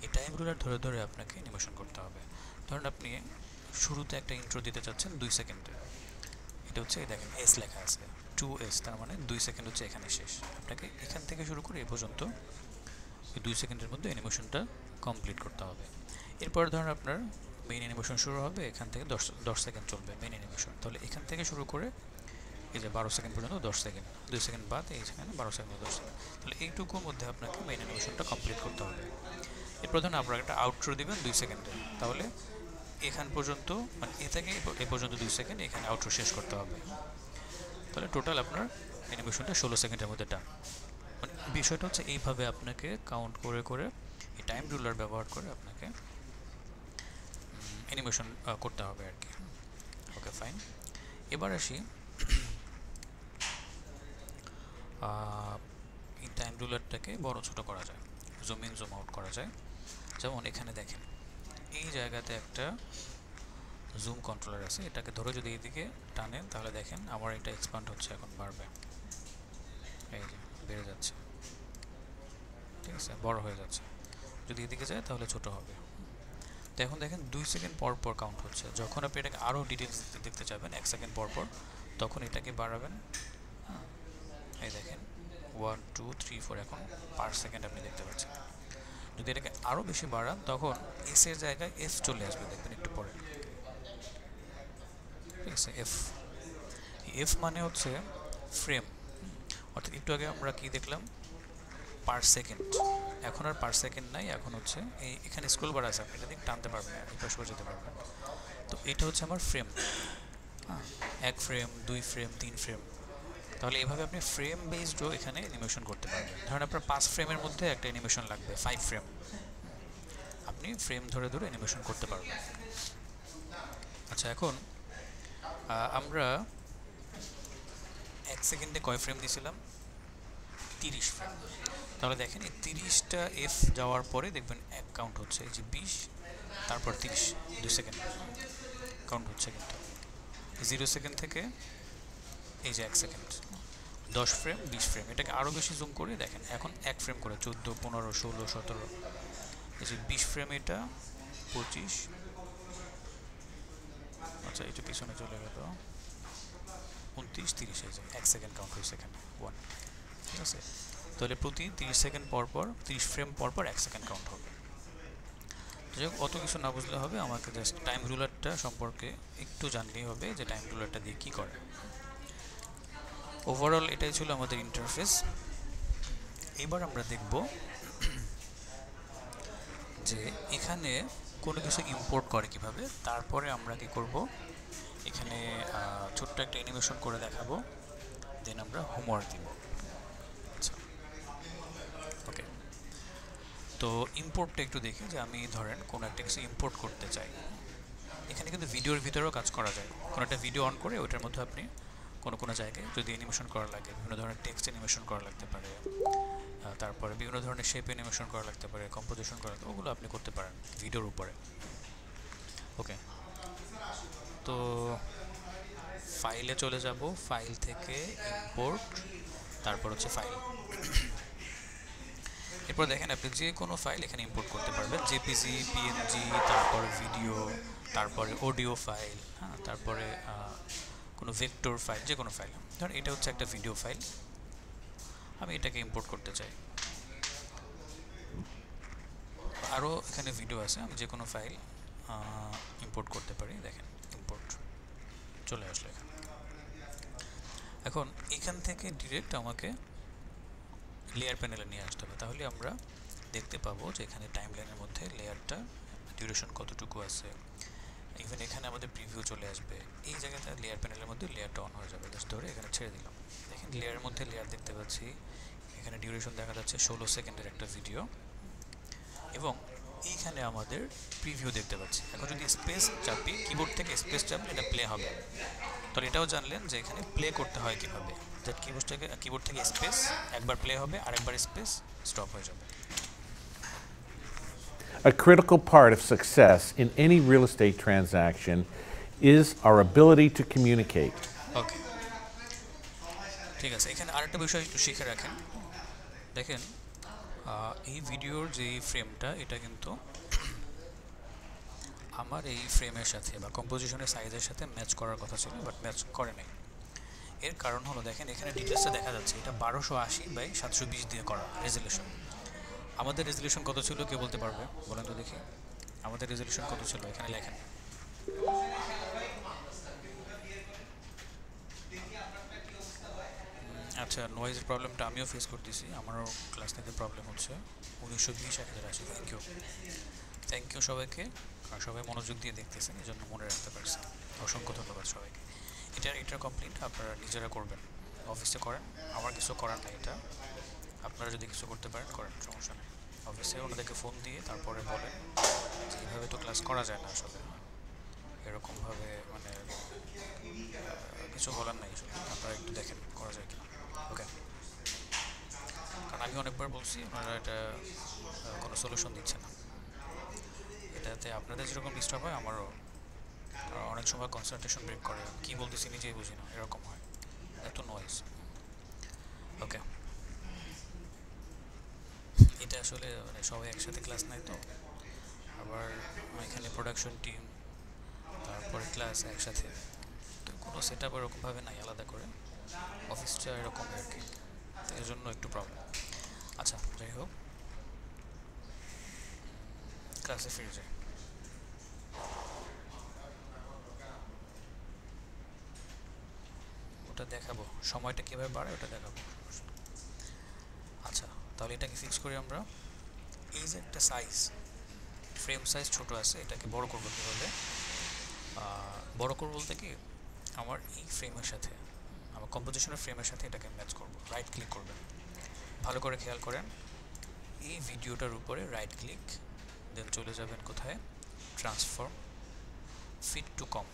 এই টাইম রুলার ধরে ধরে আপনাকে অ্যানিমেশন করতে হবে। ধরুন আপনি শুরুতে একটা ইন্ট্রো দিতে চাচ্ছেন 2 সেকেন্ডে, এটা হচ্ছে এই দেখেন এস লেখা আছে, 2S, তার মানে 2 সেকেন্ড হচ্ছে এখানে শেষ। আপনাকে এখান থেকে শুরু করে এ পর্যন্ত ওই 2 সেকেন্ডের মধ্যে অ্যানিমেশনটা কমপ্লিট করতে হবে। এরপর ধরুন আপনার মেইন অ্যানিমেশন শুরু হবে, এখান থেকে 10 সেকেন্ড চলবে মেইন অ্যানিমেশন, তাহলে এখান থেকে শুরু করে এই যে 12 সেকেন্ড পর্যন্ত 10 সেকেন্ড, 2 সেকেন্ড বাদ এই সেখানে 12 সেকেন্ড 10 সেকেন্ড, তাহলে এইটুকুর মধ্যে আপনাকে মেইন অ্যানিমেশনটা কমপ্লিট করতে হবে। এরপর ধরুন আপনারা একটা আউটরো দিবেন 2 সেকেন্ডে, তাহলে এখান পর্যন্ত মানে এ থেকে এ পর্যন্ত 2 সেকেন্ড, এখানে আউটরো শেষ করতে হবে। তাহলে টোটাল আপনার অ্যানিমেশনটা 16 সেকেন্ডের মধ্যে ডান। মানে বিষয়টা হচ্ছে এইভাবে আপনাকে কাউন্ট করে করে এই টাইম রুলার ব্যবহার করে আপনাকে অ্যানিমেশন করতে হবে আর কি। ওকে, ফাইন। এবার আসি এই টাইম রুলারটাকে বড় ছোট করা যায়, জুম ইন জুম আউট করা যায়। যেমন এখানে দেখেন এই জায়গাতে একটা জুম কন্ট্রোলার আছে, এটাকে ধরে যদি এইদিকে টানেন তাহলে দেখেন আমার এটা এক্সপ্যান্ড হচ্ছে, এখন বাড়বে, এই যে বেড়ে যাচ্ছে, ঠিক আছে, বড় হয়ে যাচ্ছে। যদি এদিকে যায় তাহলে ছোট হবে। তো এখন দেখেন 2 সেকেন্ড পর পর কাউন্ট হচ্ছে। যখন আপনি এটাকে আরও ডিটেলস দেখতে চাইবেন 1 সেকেন্ড পর পর, তখন এটাকে বাড়াবেন। এই দেখেন 1 2 3 4, এখন পার সেকেন্ড আপনি দেখতে পাচ্ছেন। যদি এটাকে আরও বেশি বাড়ান তখন এস এর জায়গায় এফ চলে আসবে, দেখবেন একটু পরে, ঠিক আছে। এফ মানে হচ্ছে ফ্রেম, অর্থাৎ একটু আগে আমরা কি দেখলাম পার সেকেন্ড, এখন আর পার সেকেন্ড নাই, এখন হচ্ছে এই এখানে স্ক্রল বার আছে, আপনি এটা দিক টানতে পারবেন, এই পাশে যেতে পারবেন। তো এটা হচ্ছে আমার ফ্রেম, 1 ফ্রেম 2 ফ্রেম 3 ফ্রেম, তাহলে এইভাবে আপনি ফ্রেম বেসডও এখানে অ্যানিমেশন করতে পারবেন। ধরেন আপনার 5 ফ্রেমের মধ্যে একটা অ্যানিমেশন লাগবে, 5 ফ্রেম, আপনি ফ্রেম ধরে ধরে অ্যানিমেশন করতে পারবেন। আচ্ছা, এখন আমরা 1 সেকেন্ডে কয় ফ্রেম দিয়েছিলাম? 30 ফ্রেম। তাহলে দেখেন এই 30টা এফ যাওয়ার পরে দেখবেন এক কাউন্ট হচ্ছে, এই যে 20, তারপর 30, 2 সেকেন্ড কাউন্ট হচ্ছে। কিন্তু 0 সেকেন্ড থেকে এই যে 1 সেকেন্ড, 10 ফ্রেম, 20 ফ্রেম। এটাকে আরও বেশি জুম করে দেখেন, এখন 1 ফ্রেম করে 14, 15, 16, 17, এই যে 20 ফ্রেম, এটা 25, আচ্ছা এটা পিছনে চলে গেল, 29, 30, এই যে 1 সেকেন্ড কাউন্ট হয়েছে এখানে 1, ঠিক আছে? তাহলে প্রতি 30 সেকেন্ড পর পর, 30 ফ্রেম পর পর 1 সেকেন্ড কাউন্ট হবে। যাই হোক, অত কিছু না বুঝলে হবে, আমাকে জাস্ট টাইম রুলারটা সম্পর্কে একটু জানলেই হবে যে টাইম রুলারটা দিয়ে কী করে। ওভারঅল এটাই ছিল আমাদের ইন্টারফেস। এবার আমরা দেখব যে এখানে কোনো কিছু ইম্পোর্ট করে কিভাবে। তারপরে আমরা কি করব, এখানে ছোট্ট একটা অ্যানিমেশন করে দেখাবো, দেন আমরা হোমওয়ার্ক দিব। আচ্ছা, ওকে। তো ইম্পোর্টটা একটু দেখি, যে আমি ধরেন কোনো একটা কিছু ইম্পোর্ট করতে চাই। এখানে কিন্তু ভিডিওর ভিতরেও কাজ করা যায়। কোনো একটা ভিডিও অন করে ওইটার মধ্যে আপনি কোনো জায়গায় যদি অ্যানিমেশন করা লাগে, বিভিন্ন ধরনের টেক্সট অ্যানিমেশন করা লাগতে পারে, তারপরে বিভিন্ন ধরনের শেপ অ্যানিমেশন করা লাগতে পারে, কম্পোজিশন করা লাগতে, ওগুলো আপনি করতে পারেন ভিডিওর উপরে। ওকে, তো ফাইলে চলে যাব, ফাইল থেকে ইম্পোর্ট, তারপর হচ্ছে ফাইল। এরপর দেখেন আপনি যে কোনো ফাইল এখানে ইম্পোর্ট করতে পারবেন, জেপিজি, পিএনজি, তারপরে ভিডিও, তারপরে অডিও ফাইল, হ্যাঁ, তারপরে কোনো ভেক্টর ফাইল, যে কোনো ফাইল। ধরুন এটা হচ্ছে একটা ভিডিও ফাইল, আমি এটাকে ইম্পোর্ট করতে চাই। আরও এখানে ভিডিও আছে, আমি যে কোনো ফাইল ইম্পোর্ট করতে পারি। দেখেন ইম্পোর্ট চলে আসলো এখানে। এখন এখান থেকে ডিরেক্ট আমাকে লেয়ার প্যানেলে নিয়ে আসতে হবে, তাহলে আমরা দেখতে পাবো যে এখানে টাইমলাইনের মধ্যে লেয়ারটা ডিউরেশন কতটুকু আছে। ইভেন এখানে আমাদের প্রিভিউ চলে আসবে, এই জায়গাতে লেয়ার প্যানেলের মধ্যে লেয়ারটা অন হয়ে যাবে। জাস্ট ধরে এখানে ছেড়ে দিলাম, দেখেন লেয়ারের মধ্যে লেয়ার দেখতে পাচ্ছি। এখানে ডিউরেশন দেখা যাচ্ছে 16 সেকেন্ডের একটা ভিডিও, এবং এইখানে আমাদের প্রিভিউ দেখতে পাচ্ছি। এখন যদি স্পেস চাপি, কিবোর্ড থেকে স্পেস চাপলে এটা প্লে হবে। তো এটাও জানলেন যে এখানে প্লে করতে হয় কীভাবে, যে কিবোর্ড থেকে স্পেস একবার প্লে হবে, আরেকবার স্পেস স্টপ হয়ে যাবে। A critical part of success in any real estate transaction is our ability to communicate. ওকে, ঠিক আছে। এখানে আরেকটা বিষয় একটু শিখে রাখেন। দেখেন এই ভিডিওর যে ফ্রেমটা, এটা কিন্তু আমার এই ফ্রেমের সাথে বা কম্পোজিশনের সাইজের সাথে ম্যাচ করার কথা ছিল, বাট ম্যাচ করে নাই। এর কারণ হলো, দেখেন এখানে ডিটেলসটা দেখা যাচ্ছে, এটা 1280x720 দিয়ে করা রেজলিউশন। আমাদের রেজলিউশন কত ছিল কেউ বলতে পারবে? বলেন তো দেখি, আমাদের রেজলিউশন কত ছিল? এখানে লেখেন। আচ্ছা, নয়েজের প্রবলেমটা আমিও ফেস করতেছি, আমারও ক্লাস থেকে প্রবলেম হচ্ছে। 1920x1080। থ্যাংক ইউ সবাইকে, আর সবাই মনোযোগ দিয়ে দেখতেছেন, এই জন্য মনে রাখতে পারছি। অসংখ্য ধন্যবাদ সবাইকে। এটা কমপ্লিট আপনারা নিজেরা করবেন, অফিসে করেন, আমার কিছু করার নেই। এটা আপনারা যদি কিছু করতে পারেন করেন, সমস্যা নেই। অফিসে ওনাদেরকে ফোন দিয়ে তারপরে বলেন যে এইভাবে তো ক্লাস করা যায় না আসলে, এরকমভাবে মানে কিছু বলার নাই আসলে, আপনারা একটু দেখেন করা যায় কিনা। ওকে, কারণ আমি অনেকবার বলছি, ওনারা এটা কোনো সলিউশন দিচ্ছে না। এটাতে আপনাদের যেরকম ডিস্টার্ব হয়, আমারও অনেক সময় কনসেন্ট্রেশন ব্রেক করে, কী বলতেছি নিজেই বুঝি না, এরকম হয়, এত নয়েজ। ওকে, এটা আসলে মানে সবাই একসাথে ক্লাস নেয়, তো আবার এখানে প্রোডাকশন টিম, তারপরে ক্লাস একসাথে, তো কোনো সেট আপ এরকমভাবে নাই আলাদা করে, অফিসটা এরকম আর কি, এর জন্য একটু প্রবলেম। আচ্ছা, যাই হোক, ক্লাসে ফিরে যাই। ওটা দেখাবো, সময়টা কীভাবে বাড়ে ওটা দেখাবো। আচ্ছা, তাহলে এটাকে ফিক্স করি আমরা। এই যে একটা সাইজ, ফ্রেম সাইজ ছোট আছে, এটাকে বড় করবো কীভাবে? বড় করবো বলতে কি, আমার এই ফ্রেমের সাথে আমার কম্পোজিশনের ফ্রেমের সাথে এটাকে ম্যাচ করব। রাইট ক্লিক করবেন, ভালো করে খেয়াল করেন, এই ভিডিওটার উপরে রাইট ক্লিক, দেন চলে যাবেন কোথায়, ট্রান্সফর্ম, ফিট টু কম্প।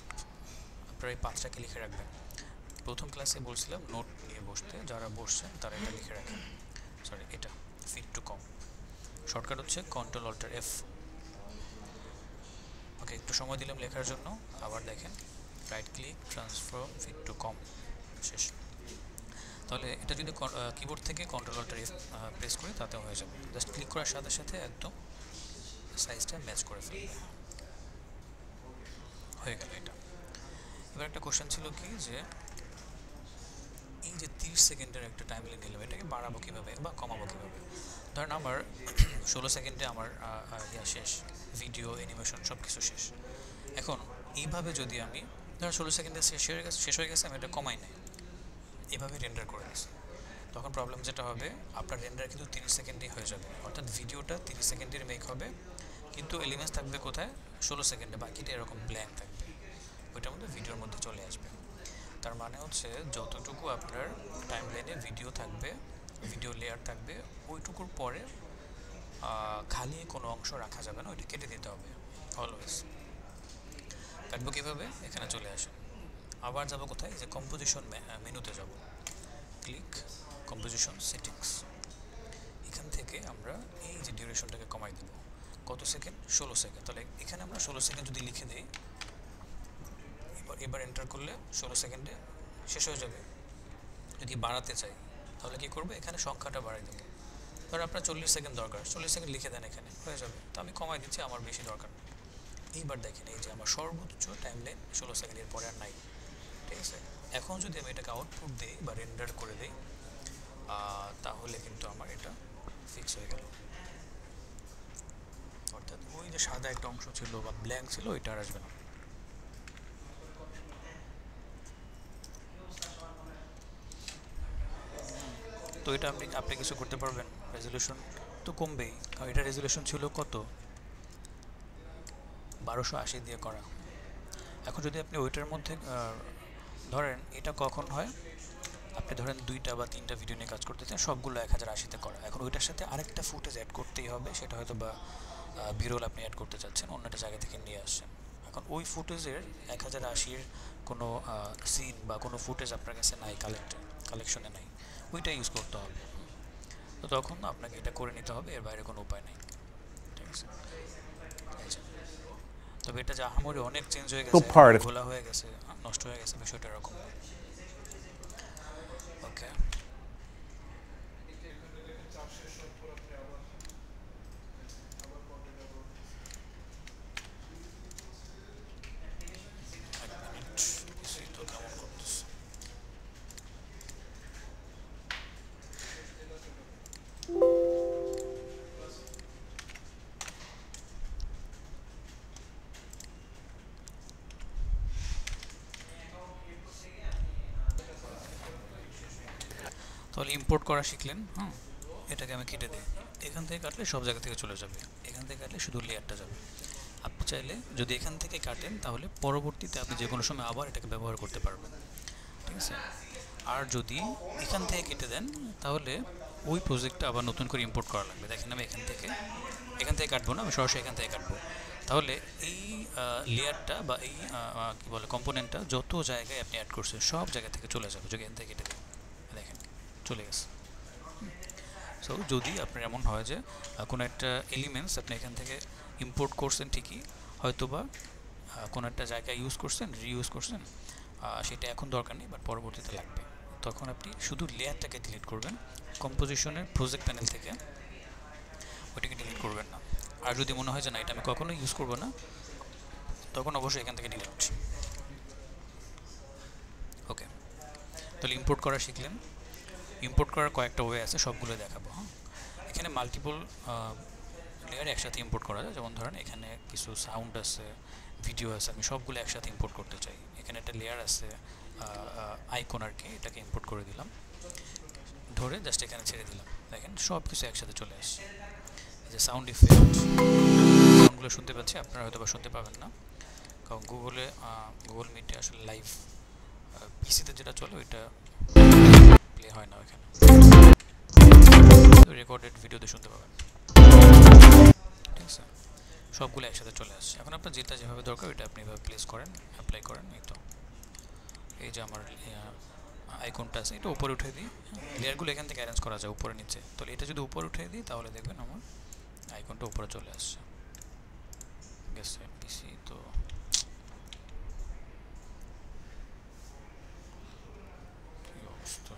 আপনারা এই 5টাকে লিখে রাখবেন। প্রথম ক্লাসে বলছিলাম নোট নিয়ে বসতে, যারা বসছেন তারা এটা লিখে রাখেন। সরি, এটা ফিট টু কম্প, শর্টকাট হচ্ছে Ctrl-Alt-F। ওকে, একটু সময় দিলাম লেখার জন্য। আবার দেখেন, right click, transform, fit to comp, শেষ। তাহলে এটা যদি কিবোর্ড থেকে Ctrl-Alt-F প্রেস করি তাতে হয়ে যাবে। জাস্ট ক্লিক করার সাথে সাথে একদম সাইজটা ম্যাচ করে ফেলবে, হয়ে গেল এটা। এবার একটা কোশ্চেন ছিল কি, যে এই যে 30 সেকেন্ডের একটা টাইম লাইন নিলাম, এটাকে বাড়াবো কীভাবে বা কমাবো কীভাবে? ধরেন আমার 16 সেকেন্ডে আমার শেষ, ভিডিও, অ্যানিমেশন সব কিছু শেষ। এখন এইভাবে যদি আমি ধরেন 16 সেকেন্ডে শেষ হয়ে গেছে, আমি এটা কমাই নাই, এভাবে রেন্ডার করে দিচ্ছি, তখন প্রবলেম যেটা হবে, আপনার রেন্ডার কিন্তু 30 সেকেন্ডেই হয়ে যাবে। অর্থাৎ ভিডিওটা 30 সেকেন্ডের মেক হবে, কিন্তু এলিমেন্টস থাকবে কোথায়, 16 সেকেন্ডে, বাকিটা এরকম ব্ল্যাঙ্ক থাকবে, ওইটার মধ্যে ভিডিওর মধ্যে চলে আসবে। তার মানে হচ্ছে যতটুকু আপনার টাইম লাইনে ভিডিও থাকবে, ভিডিও লেয়ার থাকবে, ওইটুকুর পরে খালি কোনো অংশ রাখা যাবে না, ওইটা কেটে দিতে হবে অলওয়েজ। কাটবো কীভাবে, এখানে চলে আসে, আবার যাব কোথায়, যে কম্পোজিশন মেনুতে যাব, ক্লিক, কম্পোজিশন সেটিংস। এখান থেকে আমরা এই যে ডিউরেশনটাকে কমাই দেব, কত সেকেন্ড, 16 সেকেন্ড। তাহলে এখানে আমরা 16 সেকেন্ড যদি লিখে দিই, এবার এন্টার করলে 16 সেকেন্ডে শেষ হয়ে যাবে। যদি বাড়াতে চাই তাহলে কি করবো, এখানে সংখ্যাটা বাড়াই দেবো। ধর আপনার 40 সেকেন্ড দরকার, 40 সেকেন্ড লিখে দেন, এখানে হয়ে যাবে। তো আমি কমাই দিচ্ছি, আমার বেশি দরকার নেই। এইবার দেখেন, এই যে আমার সর্বোচ্চ টাইম লাইন 16 সেকেন্ডের পরে আর নাই, ঠিক আছে। এখন যদি আমি এটাকে আউটপুট দিই বা রেন্ডার করে দিই, তাহলে কিন্তু আমার এটা ফিক্স হয়ে গেল। অর্থাৎ ওই যে সাদা একটা অংশ ছিল বা ব্ল্যাঙ্ক ছিল, ওইটা আর আসবে না। তো এটা আপনি কিছু করতে পারবেন, রেজলিউশন তো কমবেই, কারণ এটা রেজলিউশন ছিল কত, 1280 দিয়ে করা। এখন যদি আপনি ওইটার মধ্যে ধরেন, এটা কখন হয়, আপনি ধরেন 2টা বা 3টা ভিডিও নিয়ে কাজ করতে চান, সবগুলো 1080-তে করা। এখন ওইটার সাথে আরেকটা ফুটেজ অ্যাড করতেই হবে, সেটা হয়তো বা বিরল আপনি অ্যাড করতে চাচ্ছেন, অন্য একটা জায়গা থেকে নিয়ে আসছেন। এখন ওই ফুটেজের 1080-এর কোনো সিন বা কোনো ফুটেজ আপনার কাছে নাই, কালেকশনে নাই, ওইটা ইউজ করতে হবে। তো তখন আপনাকে এটা করে নিতে হবে, এর বাইরে কোনো উপায় নেই, ঠিক আছে। তবে এটা যে আহামরি অনেক চেঞ্জ হয়ে গেছে, ঘোলা হয়ে গেছে, নষ্ট হয়ে গেছে, বিষয়টা এরকম। ওকে, তাহলে ইম্পোর্ট করা শিখলেন। এটাকে আমি কেটে দিই, এখান থেকে কাটলে সব জায়গা থেকে চলে যাবে, এখান থেকে কাটলে শুধু লেয়ারটা যাবে। আপনি চাইলে যদি এখান থেকে কাটেন, তাহলে পরবর্তীতে আপনি যে কোনো সময় আবার এটাকে ব্যবহার করতে পারবেন, ঠিক আছে। আর যদি এখান থেকে কেটে দেন, তাহলে ওই প্রজেক্টটা আবার নতুন করে ইম্পোর্ট করা লাগবে। দেখেন, আমি এখান থেকে কাটবো না, আমি সরাসরি এখান থেকে কাটবো। তাহলে এই লেয়ারটা বা এই কী বলে কম্পোনেন্টটা যত জায়গায় আপনি অ্যাড করছেন, সব জায়গা থেকে চলে যাবে, যদি এখান থেকে কেটে দেন, দেখেন চলে গেছে। সো যদি আপনার এমন হয় যে কোনো একটা এলিমেন্টস আপনি এখান থেকে ইম্পোর্ট করছেন ঠিকই, হয়তো বা কোনো একটা জায়গায় ইউজ করছেন, রিইউজ করছেন, সেটা এখন দরকার নেই, বাট পরবর্তীতে লাগবে, তখন আপনি শুধু লেয়ারটাকে ডিলিট করবেন কম্পোজিশনের প্রজেক্ট প্যানেল থেকে, ওইটাকে ডিলিট করবেন না। আর যদি মনে হয় যে না, এটা আমি কখনো ইউজ করবো না, তখন অবশ্যই এখান থেকে ডিলিট। ওকে, তাহলে ইম্পোর্ট করা শিখলেন। ইম্পোর্ট করার কয়েকটা ওয়ে আছে, সবগুলো দেখাবো। এখানে মাল্টিপল লেয়ার একসাথে ইম্পোর্ট করা যায়। যেমন ধরেন, এখানে কিছু সাউন্ড আছে, ভিডিও আছে, আমি সবগুলো একসাথে ইম্পোর্ট করতে চাই। এখানে একটা লেয়ার আছে আইকন আর কি, এটাকে ইম্পোর্ট করে দিলাম, ধরে জাস্ট এখানে ছেড়ে দিলাম, দেখেন সব কিছু একসাথে চলে আসছে। এই যে সাউন্ড ইফেক্ট, সাউন্ডগুলো শুনতে পাচ্ছি, আপনারা হয়তো বা শুনতে পাবেন না, কারণ গুগল মিটে আসলে লাইভ পিসিতে যেটা চলে ওইটা প্লে হয় না ওখানে, রেকর্ডেড ভিডিওতে শুনতে পাবেন। ঠিক আছে, সবগুলো একসাথে চলে আসছে। এখন আপনার যেটা যেভাবে দরকার ওইটা আপনি এভাবে প্লেস করেন, অ্যাপ্লাই করেন। এই তো এই যে আমার আইকনটা আছে, এটা উপরে উঠে দিই। লেয়ারগুলো এখান থেকে অ্যারেঞ্জ করা যায় উপরে নিচে, তাহলে এটা যদি উপরে উঠে দিই তাহলে দেখবেন আমার আইকনটা উপরে চলে আসছে। গেছে পিসি তো কি অবস্থা।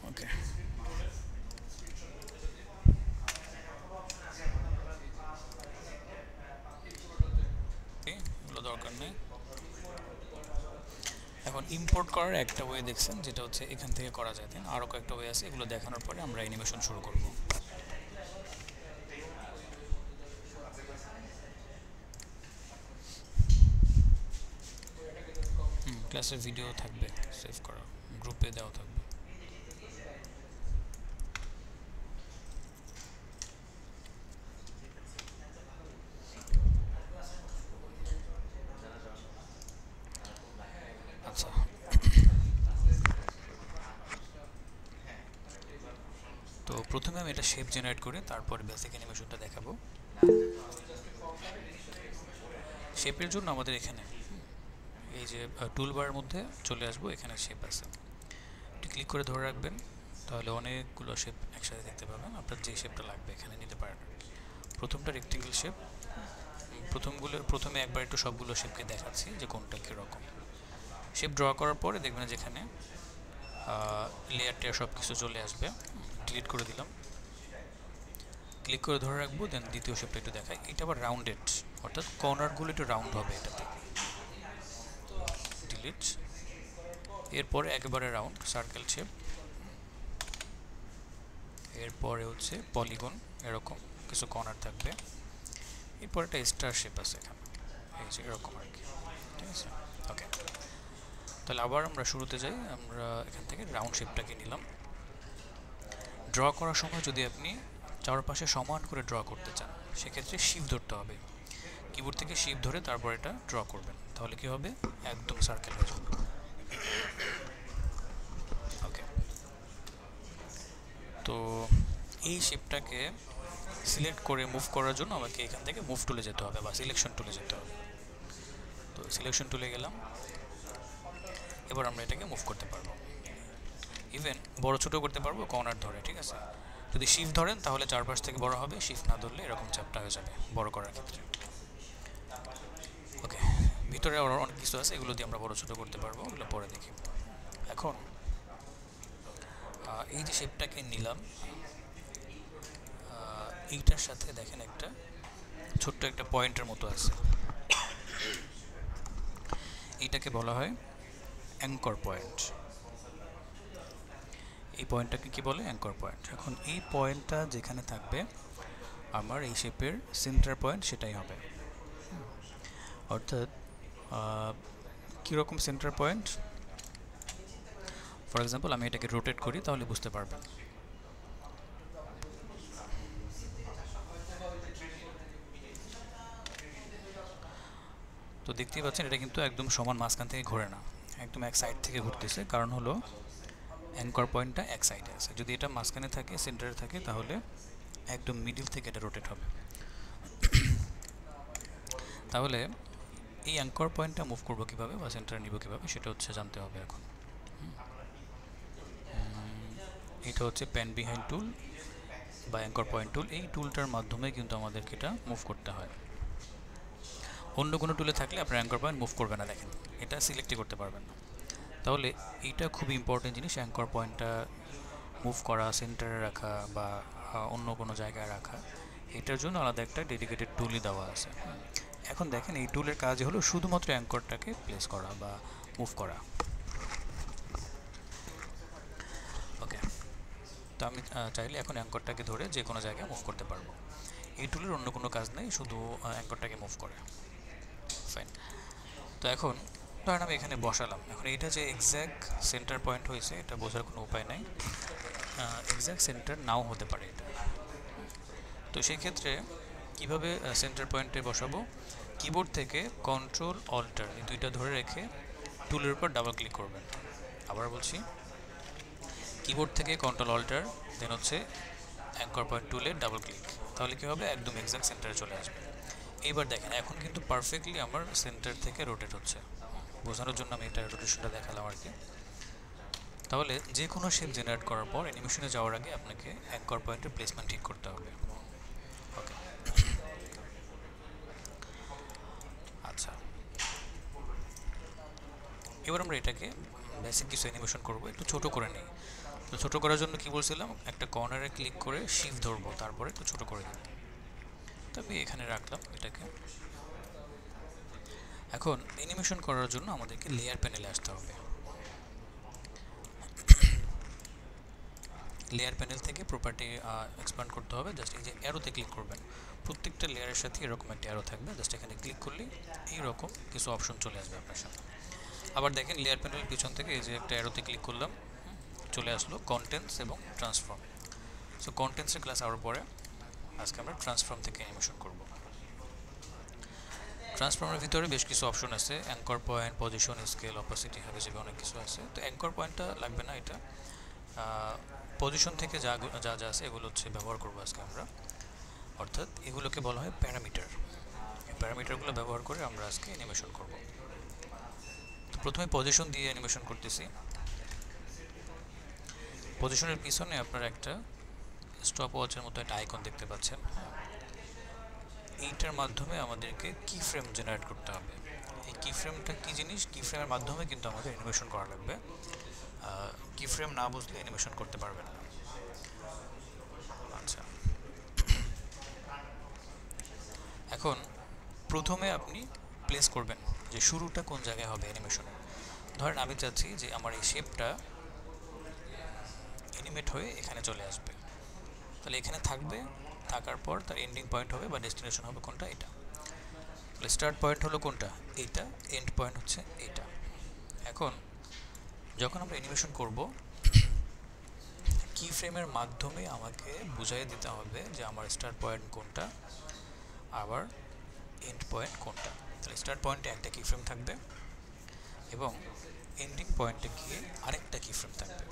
ওকে, এগুলো দরকার নেই। এখন ইম্পোর্ট করার একটা ওয়ে দেখছেন, যেটা হচ্ছে এখান থেকে করা যায়। তাই না? আরও কয়েকটা ওয়ে আছে, এগুলো দেখানোর পরে আমরা অ্যানিমেশন শুরু করব। ক্লাসের ভিডিও থাকবে সেভ করা, গ্রুপে দেওয়া থাকবে। আচ্ছা, তো প্রথমে আমি এটা শেপ জেনারেট করে তারপর বেসিক অ্যানিমেশনটা দেখাবো। শেপের জন্য আমাদের এখানে এই যে টুলবারের মধ্যে চলে আসবো, এখানে শেপ আছে, একটু ক্লিক করে ধরে রাখবেন, তাহলে অনেকগুলো শেপ একসাথে দেখতে পাবেন। আপনার যে শেপটা লাগবে এখানে নিতে পারেন। প্রথমটা রেক্টেঙ্গেল শেপ, প্রথমে একবার একটু সবগুলো শেপকে দেখাচ্ছি যে কোনটা কীরকম। শেপ ড্র করার পরে দেখবেন যেখানে লেয়ার টেয়ার সব কিছু চলে আসবে। ডিলিট করে দিলাম, ক্লিক করে ধরে রাখবো, দেন দ্বিতীয় শেপটা একটু দেখাই। এটা আবার রাউন্ডেড, অর্থাৎ কর্নারগুলো একটু রাউন্ড হবে এটাতে। ডিলিট, এরপরে একেবারে রাউন্ড সার্কেল শেপ, এরপরে হচ্ছে পলিগন, এরকম কিছু কর্নার থাকবে। এরপর একটা স্টার শেপ আছে এখানে, এই যে এরকম আর কি। ঠিক আছে, ওকে। তাহলে আবার আমরা শুরুতে যাই। আমরা এখান থেকে রাউন্ড শেপটাকে নিলাম। ড্র করার সময় যদি আপনি চারপাশে সমান করে ড্র করতে চান, সেক্ষেত্রে শিফট ধরতে হবে। কিবোর্ড থেকে শিফট ধরে তারপর এটা ড্র করবেন, তাহলে কি হবে, একদম সার্কেল হয়ে যাবে। ওকে, তো এই শেপটাকে সিলেক্ট করে মুভ করার জন্য আমাকে এখান থেকে মুভ টুলে যেতে হবে বা সিলেকশন টুলে যেতে হবে। তো সিলেকশন টুলে গেলাম, এবার আমরা এটাকে মুভ করতে পারবো, ইভেন বড় ছোটো করতে পারবো কর্নার ধরে। ঠিক আছে, যদি শিফট ধরেন তাহলে চারপাশ থেকে বড় হবে, শিফট না ধরলে এরকম চ্যাপটা হয়ে যাবে বড় করার ক্ষেত্রে। ওকে, ভিতরে আরও অনেক কিছু আছে, এগুলো দিয়ে আমরা বড় ছোটো করতে পারবো, ওগুলো পরে দেখি। এখন এই যে শেপটাকে নিলাম, এইটার সাথে দেখেন একটা ছোট্ট একটা পয়েন্টের মতো আছে, এইটাকে বলা হয় অ্যাঙ্কর পয়েন্ট। এই পয়েন্টটাকে কি বলে, অ্যাঙ্কর পয়েন্ট। এখন এই পয়েন্টটা যেখানে থাকবে আমার এই শেপের সেন্টার পয়েন্ট, সেটাই হবে। অর্থাৎ কীরকম সেন্টার পয়েন্ট, ফর এক্সাম্পল আমি এটাকে রোটেট করি তাহলে বুঝতে পারবেন। তো দেখতেই পাচ্ছেন এটা কিন্তু একদম সমান মাঝখান থেকে ঘোরে না, একদম এক সাইড থেকে ঘুরতেছে। কারণ হলো অ্যাঙ্কর পয়েন্টটা এক সাইডে আছে। যদি এটা মাঝখানে থাকে, সেন্টারে থাকে, তাহলে একদম মিডিল থেকে এটা রোটেট হবে। তাহলে এই অ্যাঙ্কর পয়েন্টটা মুভ করবো কীভাবে বা সেন্টারে নিব কীভাবে, সেটা হচ্ছে জানতে হবে এখন। এটা হচ্ছে প্যান বিহাইন্ড টুল বা অ্যাঙ্কর পয়েন্ট টুল। এই টুলটার মাধ্যমে কিন্তু আমাদেরকে এটা মুভ করতে হয়। অন্য কোনো টুলে থাকলে আপনার অ্যাঙ্কর পয়েন্ট মুভ করবে না, দেখেন এটা সিলেক্টই করতে পারবেন না। তাহলে এইটা খুবই ইম্পর্টেন্ট জিনিস, অ্যাঙ্কর পয়েন্টটা মুভ করা, সেন্টারে রাখা বা অন্য কোনো জায়গায় রাখা, এটার জন্য আলাদা একটা ডেডিকেটেড টুলই দেওয়া আছে। এখন দেখেন এই টুলের কাজ হলো শুধুমাত্র অ্যাঙ্করটাকে প্লেস করা বা মুভ করা। ওকে, তো আমি চাইলে এখন অ্যাঙ্করটাকে ধরে যে কোনো জায়গায় মুভ করতে পারবো। এই টুলের অন্য কোনো কাজ নেই, শুধু অ্যাঙ্করটাকে মুভ করে। ফাইন। তো এখন ধরেন আমি এখানে বসালাম, এখন এটা যে এক্স্যাক্ট সেন্টার পয়েন্ট হয়েছে এটা বোঝার কোনো উপায় নাই, এক্স্যাক্ট সেন্টার নাও হতে পারে এটা। তো সেই ক্ষেত্রে কীভাবে সেন্টার পয়েন্টে বসাবো, কিবোর্ড থেকে কন্ট্রোল অল্টার এই দুইটা ধরে রেখে টুলের উপর ডাবল ক্লিক করবেন। আবার বলছি, কিবোর্ড থেকে কন্ট্রোল অল্টার দেন হচ্ছে অ্যাঙ্কর পয়েন্ট টুলে ডাবল ক্লিক, তাহলে কী হবে একদম এক্স্যাক্ট সেন্টারে চলে আসবে। এইবার দেখেন এখন কিন্তু পারফেক্টলি আমার সেন্টার থেকে রোটেট হচ্ছে, বোঝানোর জন্য আমি এটা রোটেশনটা দেখালাম আর কি। তাহলে যে কোনো শেপ জেনারেট করার পর অ্যানিমেশনে যাওয়ার আগে আপনাকে অ্যাঙ্কর পয়েন্টের প্লেসমেন্ট ঠিক করতে হবে। ওকে, আচ্ছা এবার আমরা এটাকে বেসিক কিছু অ্যানিমেশন করব, একটু ছোট করে নিই। তো ছোট করার জন্য কি বলছিলাম, একটা কর্নারে ক্লিক করে শিফট ধরবো, তারপরে একটু ছোট করে দেব। তবে এখানে রাখলাম এটাকে। এখন অ্যানিমেশন করার জন্য আমাদেরকে লেয়ার প্যানেলে আসতে হবে। লেয়ার প্যানেল থেকে প্রপার্টি এক্সপ্যান্ড করতে হবে, জাস্ট এই যে অ্যারোতে ক্লিক করবেন, প্রত্যেকটা লেয়ারের সাথে এরকম একটা অ্যারো থাকবে, জাস্ট এখানে ক্লিক করলেই এইরকম কিছু অপশন চলে আসবে আপনার সামনে। আবার দেখেন লেয়ার প্যানেলের পিছন থেকে এই যে একটা অ্যারোতে ক্লিক করলাম, চলে আসলো কন্টেন্টস এবং ট্রান্সফর্ম। সো কন্টেন্টসের ক্লাস আওয়ার পরে আজকে আমরা ট্রান্সফর্ম থেকে অ্যানিমেশন করব। ট্রান্সফর্মের ভিতরে বেশ কিছু অপশন আছে, anchor point, position, scale, opacity, হাবিজাবি অনেক কিছু আছে। তো অ্যাঙ্কর পয়েন্টটা লাগবে না, এটা পজিশন থেকে যা যা যা আছে এগুলো হচ্ছে ব্যবহার করবো আজকে আমরা, অর্থাৎ এগুলোকে বলা হয় প্যারামিটার। প্যারামিটারগুলো ব্যবহার করে আমরা আজকে অ্যানিমেশন করব। তো প্রথমে পজিশন দিয়ে অ্যানিমেশন করতেছি। পজিশনের পিছনে আপনারা একটা স্টপ ওয়াচের মতো একটা আইকন দেখতে পাচ্ছেন, এইটার মাধ্যমে আমাদেরকে কি ফ্রেম জেনারেট করতে হবে। এই কি ফ্রেমটা কী জিনিস, কি ফ্রেমের মাধ্যমে কিন্তু আমাদের অ্যানিমেশন করা লাগবে, কি ফ্রেম না বুঝলে অ্যানিমেশন করতে পারবেন না। আচ্ছা, এখন প্রথমে আপনি প্লেস করবেন যে শুরুটা কোন জায়গায় হবে অ্যানিমেশনে। ধরেন আমি চাচ্ছি যে আমার এই শেপটা অ্যানিমেট হয়ে এখানে চলে আসবে, তাহলে এখানে থাকবে, থাকার পর তার এন্ডিং পয়েন্ট হবে বা ডেস্টিনেশন হবে কোনটা, এটা। তাহলে স্টার্ট পয়েন্ট হলো কোনটা, এইটা, এন্ড পয়েন্ট হচ্ছে এইটা। এখন যখন আমরা অ্যানিমেশন করব, কি ফ্রেমের মাধ্যমে আমাকে বুঝিয়ে দিতে হবে যে আমার স্টার্ট পয়েন্ট কোনটা আবার এন্ড পয়েন্ট কোনটা। তাহলে স্টার্ট পয়েন্টে একটা কি ফ্রেম থাকবে এবং এন্ডিং পয়েন্টে গিয়ে আরেকটা কি ফ্রেম থাকবে।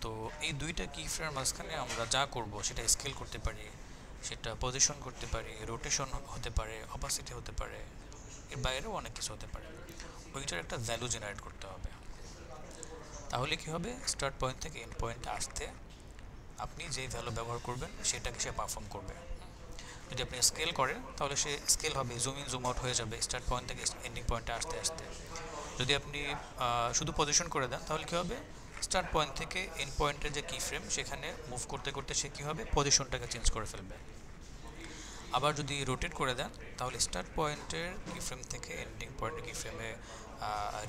তো এই দুইটা কি ফ্রেমের মাঝখানে আমরা যা করব সেটা স্কেল করতে পারি, সেটা পজিশন করতে পারি, রোটেশন হতে পারে, অপাসিটি হতে পারে, এর বাইরেও অনেক কিছু হতে পারে। ওইটার একটা ভ্যালু জেনারেট করতে হবে। তাহলে কি হবে, স্টার্ট পয়েন্ট থেকে এন্ড পয়েন্টে আসতে আপনি যেই ভ্যালু ব্যবহার করবেন সেটাকে সে পারফর্ম করবে। যদি আপনি স্কেল করেন তাহলে সে স্কেল হবে, জুম ইন জুম আউট হয়ে যাবে স্টার্ট পয়েন্ট থেকে এন্ডিং পয়েন্টে আসতে আসতে। যদি আপনি শুধু পজিশন করে দেন তাহলে কী হবে, স্টার্ট পয়েন্ট থেকে এন্ড পয়েন্টের যে কি ফ্রেম সেখানে মুভ করতে করতে সে কী হবে, পজিশনটাকে চেঞ্জ করে ফেলবে। আবার যদি রোটেট করে দেন তাহলে স্টার্ট পয়েন্টের কি ফ্রেম থেকে এন্ডিং পয়েন্টের কি ফ্রেমে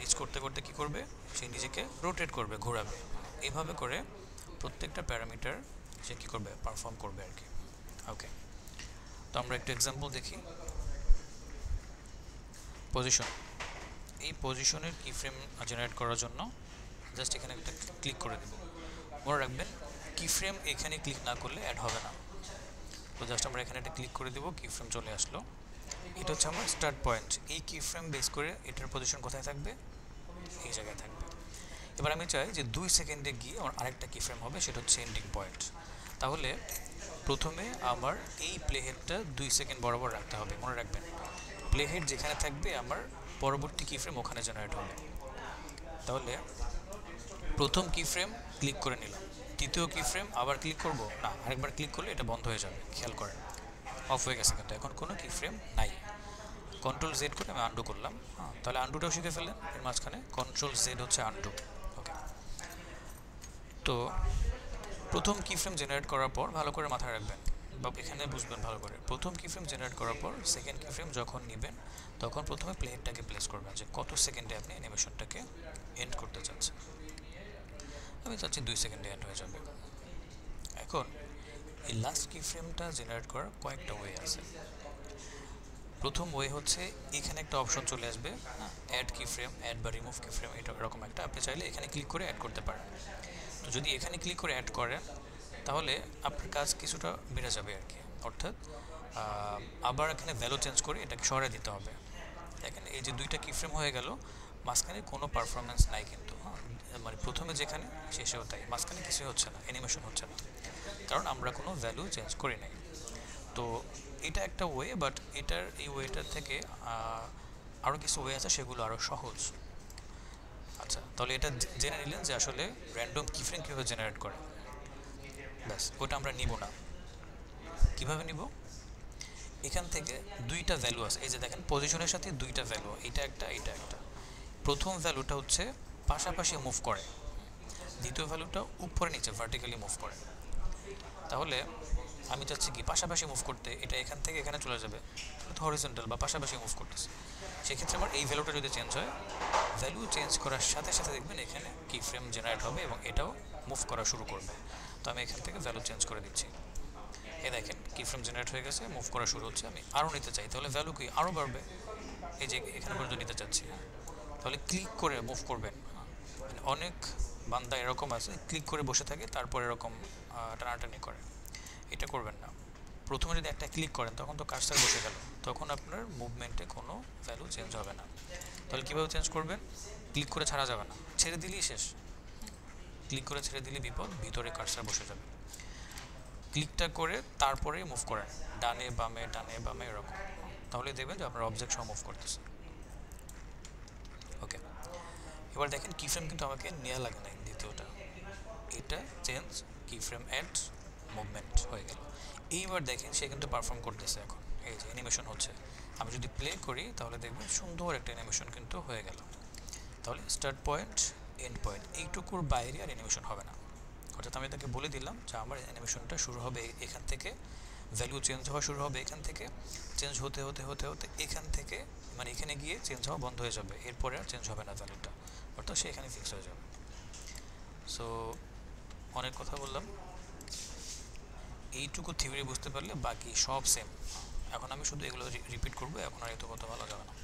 রিচ করতে করতে কী করবে, সে নিজেকে রোটেট করবে, ঘোরাবে। এইভাবে করে প্রত্যেকটা প্যারামিটার সে কী করবে, পারফর্ম করবে আর কি। ওকে, তো আমরা একটা এক্সাম্পল দেখি। পজিশন, এই পজিশনের কি ফ্রেম জেনারেট করার জন্য জাস্ট এখানে একটা ক্লিক করে দেব। মনে রাখবেন কি ফ্রেম এখানে ক্লিক না করলে অ্যাড হবে না। তো জাস্ট আমরা এখানে একটা ক্লিক করে দেবো, কি ফ্রেম চলে আসলো। এটা হচ্ছে আমার স্টার্ট পয়েন্ট। এই কি ফ্রেম বেস করে এটার পজিশন কোথায় থাকবে, এই জায়গায় থাকবে। এবার আমি চাই যে 2 সেকেন্ডে গিয়ে আমার আরেকটা কি ফ্রেম হবে, সেটা হচ্ছে এন্ডিং পয়েন্ট। তাহলে প্রথমে আমার এই প্লেহেডটা 2 সেকেন্ড বরাবর রাখতে হবে। মনে রাখবেন প্লেহেড যেখানে থাকবে আমার পরবর্তী কি ফ্রেম ওখানে জেনারেট হবে। তাহলে প্রথম কি ফ্রেম ক্লিক করে নিলাম, দ্বিতীয় কি ফ্রেম আবার ক্লিক করব না, আরেকবার ক্লিক করলে এটা বন্ধ হয়ে যাবে, খেয়াল করেন অফ হয়ে গেছে, কিন্তু এখন কোনো কি ফ্রেম নাই। কন্ট্রোল জেড করে আমি আন্ডু করলাম, তাহলে আন্ডুটাও শিখে ফেললেন এর মাঝখানে, কন্ট্রোল জেড হচ্ছে আন্ডু। ওকে, তো প্রথম কি ফ্রেম জেনারেট করার পর ভালো করে মাথায় রাখবেন বা এখানে বুঝবেন ভালো করে, প্রথম কি ফ্রেম জেনারেট করার পর সেকেন্ড কি ফ্রেম যখন নেবেন তখন প্রথমে প্লেহেডটাকে প্লেস করবেন যে কত সেকেন্ডে আপনি অ্যানিমেশনটাকে এন্ড করতে চাচ্ছেন। আমি চাচ্ছি 2 সেকেন্ডে এন্ড হয়ে যাবে। এখন এই লাস্ট কি ফ্রেমটা জেনারেট করার কয়েকটা ওয়ে আছে। প্রথম ওয়ে হচ্ছে এখানে একটা অপশন চলে আসবে, অ্যাড কি ফ্রেম, অ্যাড বা রিমুভ কি ফ্রেম, এটা এরকম একটা, আপনি চাইলে এখানে ক্লিক করে অ্যাড করতে পারেন। তো যদি এখানে ক্লিক করে অ্যাড করেন তাহলে আপনার কাজ কিছুটা বেড়ে যাবে আর কি, অর্থাৎ আবার এখানে ভ্যালু চেঞ্জ করে এটাকে সরিয়ে দিতে হবে। দেখেন এই যে দুইটা কি ফ্রেম হয়ে গেল, মাঝখানে কোনো পারফরমেন্স নাই কিন্তু, মানে প্রথমে যেখানে শেষেও তাই, মাঝখানে কিছুই হচ্ছে না, অ্যানিমেশন হচ্ছে না, কারণ আমরা কোনো ভ্যালু চেঞ্জ করি নাই। তো এটা একটা ওয়ে, বাট এটার এই ওয়েটার থেকে আরও কিছু ওয়ে আছে, সেগুলো আরও সহজ। আচ্ছা, তাহলে এটা জেনে নিলেন যে আসলে র্যান্ডম কি ফ্রেম কীভাবে জেনারেট করে। ব্যাস, ওটা আমরা নিব না। কীভাবে নিব? এখান থেকে দুইটা ভ্যালু আছে, এই যে দেখেন পজিশনের সাথে দুইটা ভ্যালু, এটা একটা এটা একটা। প্রথম ভ্যালুটা হচ্ছে পাশাপাশি মুভ করে, দ্বিতীয় ভ্যালুটা উপরে নিচে ভার্টিক্যালি মুভ করে। তাহলে আমি চাচ্ছি কি পাশাপাশি মুভ করতে, এটা এখান থেকে এখানে চলে যাবে, হরিজন্টাল বা পাশাপাশি মুভ করতেছে। সেক্ষেত্রে আমার এই ভ্যালুটা যদি চেঞ্জ হয়, ভ্যালু চেঞ্জ করার সাথে সাথে দেখবেন এখানে কি ফ্রেম জেনারেট হবে এবং এটাও মুভ করা শুরু করবে। তো আমি এখান থেকে ভ্যালু চেঞ্জ করে দিচ্ছি, এই দেখেন কি ফ্রেম জেনারেট হয়ে গেছে, মুভ করা শুরু হচ্ছে। আমি আরও নিতে চাই, তাহলে ভ্যালু কি আরও বাড়বে, এই যে এখানে পর্যন্ত নিতে চাচ্ছি, তাহলে ক্লিক করে মুভ করবেন। মানে অনেক বান্দা এরকম আছে, ক্লিক করে বসে থাকে, তারপর এরকম টানাটানি করে, এটা করবেন না। প্রথমে যদি একটা ক্লিক করেন তখন তো কার্সার বসে গেল, তখন আপনার মুভমেন্টে কোনো ভ্যালু চেঞ্জ হবে না। তাহলে কীভাবে চেঞ্জ করবেন? ক্লিক করে ছাড়া যাবে না, ছেড়ে দিলেই শেষ। ক্লিক করে ছেড়ে দিলে বিপদ, ভিতরে কার্সার বসে যাবে। ক্লিকটা করে তারপরে মুভ করেন, ডানে বামে এরকম, তাহলে দেখবেন যে আপনার অবজেক্ট সহ মুভ করতেছে। ওকে, এবার দেখেন কি ফ্রেম কিন্তু আমাকে নেওয়া লাগে না, দ্বিতীয়টা এটা চেঞ্জ কি ফ্রেম অ্যাড মুভমেন্ট হয়ে গেল। এইবার দেখেন সে কিন্তু পারফর্ম করতেছে, এখন এই যে অ্যানিমেশন হচ্ছে। আমি যদি প্লে করি তাহলে দেখবেন সুন্দর একটা অ্যানিমেশন কিন্তু হয়ে গেল। তাহলে স্টার্ট পয়েন্ট এন্ড পয়েন্ট এইটুকুর বাইরে আর অ্যানিমেশন হবে না। অর্থাৎ আমি তাকে বলে দিলাম যে আমার অ্যানিমেশনটা শুরু হবে এখান থেকে, ভ্যালু চেঞ্জ হওয়া শুরু হবে এখান থেকে, চেঞ্জ হতে হতে হতে হতে এখান থেকে মানে এখানে গিয়ে চেঞ্জ হওয়া বন্ধ হয়ে যাবে, এরপরে আর চেঞ্জ হবে না ভ্যালুটা, অর্থাৎ সে এখানে ফিক্স হয়ে যাবে। সো অনেক কথা বললাম, এইটুকু থিওরি বুঝতে পারলে বাকি সব সেম। এখন আমি শুধু এগুলো রিপিট করবো, এখন আর এত কথা বলা যাবে না।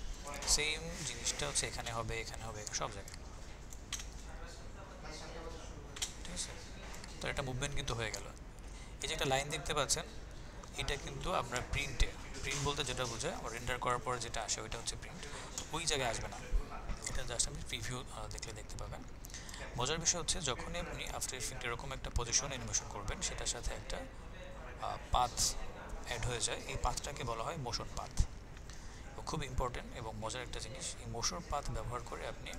সেম জিনিসটা হচ্ছে এখানে হবে, এখানে হবে, সব জায়গায়, ঠিক আছে? তো এটা মুভমেন্ট কিন্তু হয়ে গেল। এই যে একটা লাইন দেখতে পাচ্ছেন, এটা কিন্তু আপনার প্রিন্ট বলতে যেটা বোঝায় রেন্ডার করার পর যেটা আসে ওইটা হচ্ছে প্রিন্ট। ওই জায়গায় আসবে না, এটা জাস্ট আপনি প্রিভিউ দেখলে দেখতে পাবেন। মজার বিষয় হচ্ছে যখনই আপনি আফটার ইফেক্ট এরকম একটা পজিশন অ্যানিমেশন করবেন, সেটার সাথে একটা পাথ অ্যাড হয়ে যায়, এই পাথটাকে বলা হয় মোশন পাথ। খুব ইম্পর্টেন্ট এবং মজার একটা জিনিস, এই মোশন পাথ ব্যবহার করে আপনি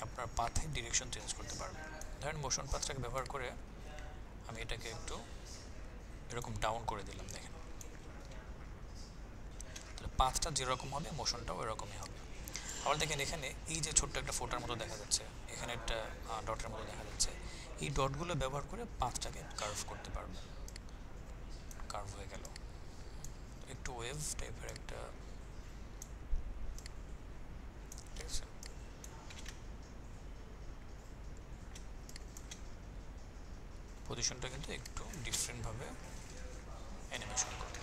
আপনার পাথের ডিরেকশন চেঞ্জ করতে পারবেন। ধরেন মোশন পাথটাকে ব্যবহার করে আমি এটাকে একটু এরকম ডাউন করে দিলাম, দেখেন তাহলে পাথটা যেরকম হবে মোশনটাও এরকমই হবে। আবার দেখেন এখানে এই যে ছোট্ট একটা ফোটার মতো দেখা যাচ্ছে, এখানে একটা ডটের মতো দেখা যাচ্ছে, এই ডটগুলো ব্যবহার করে পাথটাকে কার্ভ করতে পারবেন। কার্ভ হয়ে গেল, একটু ওয়েভ টাইপের একটা, ঠিক আছে? পজিশনটা কিন্তু একটু ডিফারেন্টভাবে অ্যানিমেশন করতে।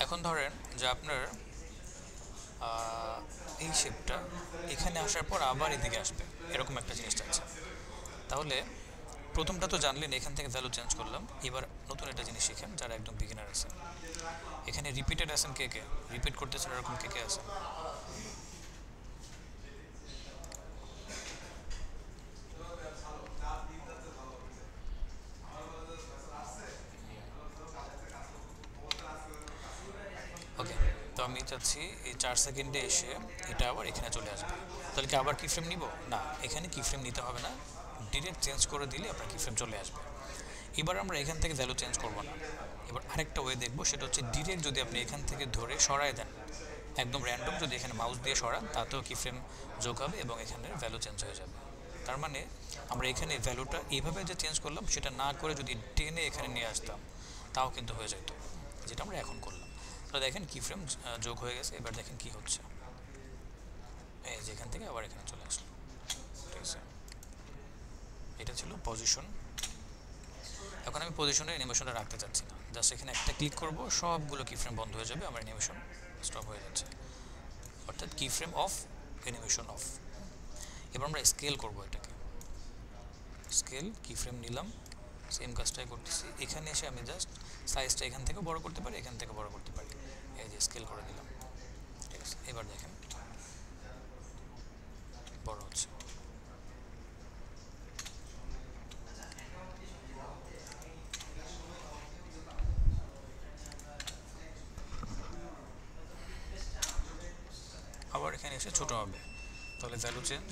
এখন ধরেন যে আপনার এই শেপটা এখানে আসার পর আবার এদিকে আসবে, এরকম একটা জিনিস চাচ্ছে। তাহলে প্রথমটা তো জানলেন, এখান থেকে ভ্যালু চেঞ্জ করলাম। এবার নতুন একটা জিনিস শিখেন যারা একদম বিগিনার আছেন, এখানে রিপিটেড আছেন, কে কে রিপিট করতেছেন এরকম কে কে আছেন? ওকে, তো আমি চাচ্ছি এই 4 সেকেন্ডে এসে এটা আবার এখানে চলে আসবে। তাহলে কি আবার কি ফ্রেম নিব? না, এখানে কি ফ্রেম নিতে হবে না, ডিরেক্ট চেঞ্জ করে দিলে আপনার কি ফ্রেম চলে আসবে। এবার আমরা এখান থেকে ভ্যালু চেঞ্জ করব না। এবার আরেকটা ওয়ে দেখবো, সেটা হচ্ছে ডিরেক্ট যদি আপনি এখান থেকে ধরে সরায় দেন, একদম র্যান্ডম যদি এখানে মাউস দিয়ে সরান তাতেও কি ফ্রেম যোগ হবে এবং এখানে ভ্যালু চেঞ্জ হয়ে যাবে। তার মানে আমরা এখানে ভ্যালুটা এইভাবে যে চেঞ্জ করলাম সেটা না করে যদি টেনে এখানে নিয়ে আসতাম তাও কিন্তু হয়ে যেত, যেটা আমরা এখন করলাম। তো দেখেন কি ফ্রেম যোগ হয়ে গেছে। এবার দেখেন কি হচ্ছে, এই যে এখান থেকে আবার এখানে চলে আসলো। ঠিক আছে, এটা ছিল পজিশন। এখন আমি পজিশনের অ্যানিমেশনটা রাখতে চাচ্ছি না, জাস্ট এখানে একটা ক্লিক করব, সবগুলো কি ফ্রেম বন্ধ হয়ে যাবে, আমার অ্যানিমেশন স্টপ হয়ে যাচ্ছে, অর্থাৎ কি ফ্রেম অফ, অ্যানিমেশন অফ। এবার আমরা স্কেল করব এটাকে, স্কেল কি ফ্রেম নিলাম, সেম কাজটাই করতেছি। এখানে এসে আমি জাস্ট সাইজটা এখান থেকে বড় করতে পারি, এখান থেকে বড় করতে পারি, এই যে স্কেল করে দিলাম। ঠিক আছে, এবার দেখেন বড় হচ্ছে। আবার এখানে এসে ছোট হবে, তাহলে value change.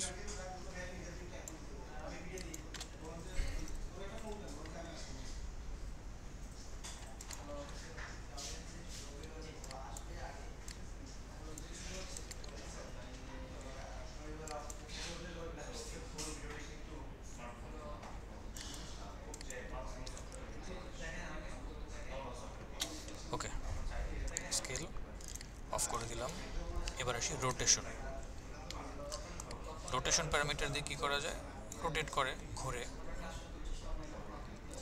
Okay, scale of করে দিলাম। এবার আসি রোটেশন। রোটেশন প্যারামিটার দিয়ে কী করা যায়, রোটেট করে ঘুরে।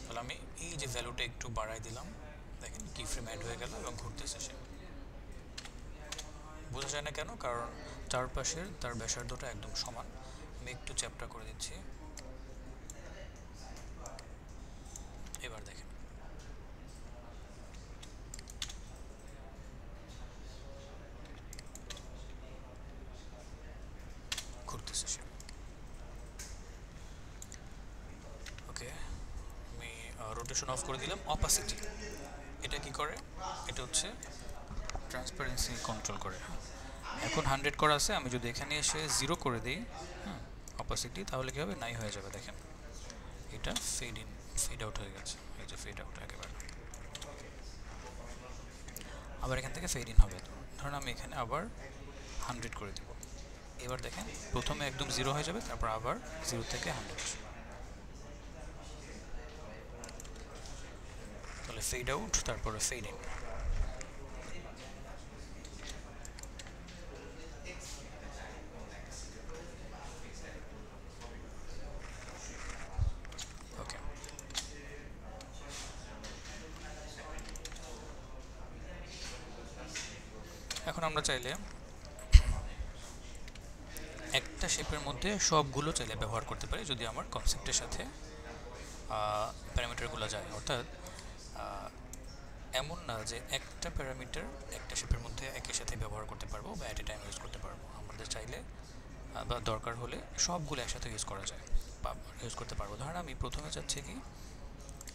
তাহলে আমি এই যে ভ্যালুটা একটু বাড়াই দিলাম, দেখেন কি ফ্রেম অ্যাড হয়ে গেল এবং ঘুরতেছে সে। বোঝা যায় না কেন, কারণ চারপাশের তার ব্যাসার্ধটা একদম সমান। আমি একটু চ্যাপ্টা করে দিচ্ছি, এবার দেখেন ঘুরতেছে সে। ওকে, আমি রোটেশন অফ করে দিলাম। অপাসিটি, এটা কি করে, এটা হচ্ছে ট্রান্সপারেন্সি কন্ট্রোল করে। এখন 100 করা আছে, আমি যদি এখানে এসে 0 করে দিই অপাসিটি, তাহলে কী হবে, নাই হয়ে যাবে। দেখেন এটা ফেড ইন ফেড আউট হয়ে গেছে, এই যে ফেড আউট একেবারে। আবার এখান থেকে ফেড ইন হবে। ধরুন আমি এখানে আবার 100 করে দেব, এবার দেখেন প্রথমে একদম 0 হয়ে যাবে, তারপর আবার 0 থেকে 100। তাহলে ফেড আউট, তারপরে ফেড ইন। ওকে, এখন আমরা চাইলে একটা শেপের মধ্যে সবগুলো চাইলে ব্যবহার করতে পারি, যদি আমার কনসেপ্টের সাথে প্যারামিটারগুলো যায়। অর্থাৎ এমন না যে একটা প্যারামিটার একটা শেপের মধ্যে একই সাথে ব্যবহার করতে পারবো বা অ্যাট এ টাইম ইউজ করতে পারবো। আমাদের চাইলে বা দরকার হলে সবগুলো একসাথে ইউজ করা যায় বা ইউজ করতে পারবো। ধরেন আমি প্রথমে চাচ্ছি কি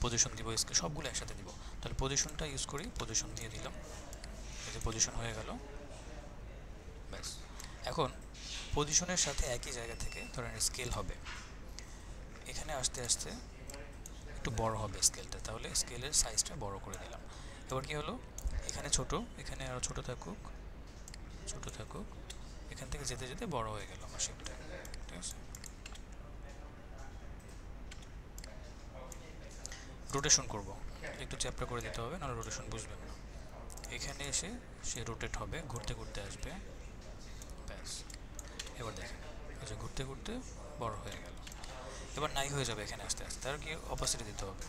পজিশন দিব, সবগুলো একসাথে দিব, তাহলে পজিশনটা ইউজ করি, পজিশন দিয়ে দিলাম, এই যে পজিশন হয়ে গেল। ব্যাস, এখন পজিশনের সাথে একই জায়গা থেকে ধরেন স্কেল হবে, এখানে আস্তে আস্তে একটু বড় হবে স্কেলটা, তাহলে স্কেলের সাইজটা বড় করে দিলাম। এবার কি হলো, এখানে ছোট, এখানে আরও ছোট থাকুক, ছোট থাকুক, এখান থেকে যেতে যেতে বড় হয়ে গেল আমার শেপটা। ঠিক আছে, রোটেশন করব, একটু চ্যাপ্টা করে দিতে হবে, নাহলে রোটেশন বুঝবেন না। এখানে এসে সে রোটেট হবে, ঘুরতে ঘুরতে আসবে। ব্যাস, এবার দেখেন এই যে ঘুরতে ঘুরতে বড় হয়ে গেল। এবার নাই হয়ে যাবে এখানে আস্তে আস্তে, তার কি অপাসিটি দিতে হবে।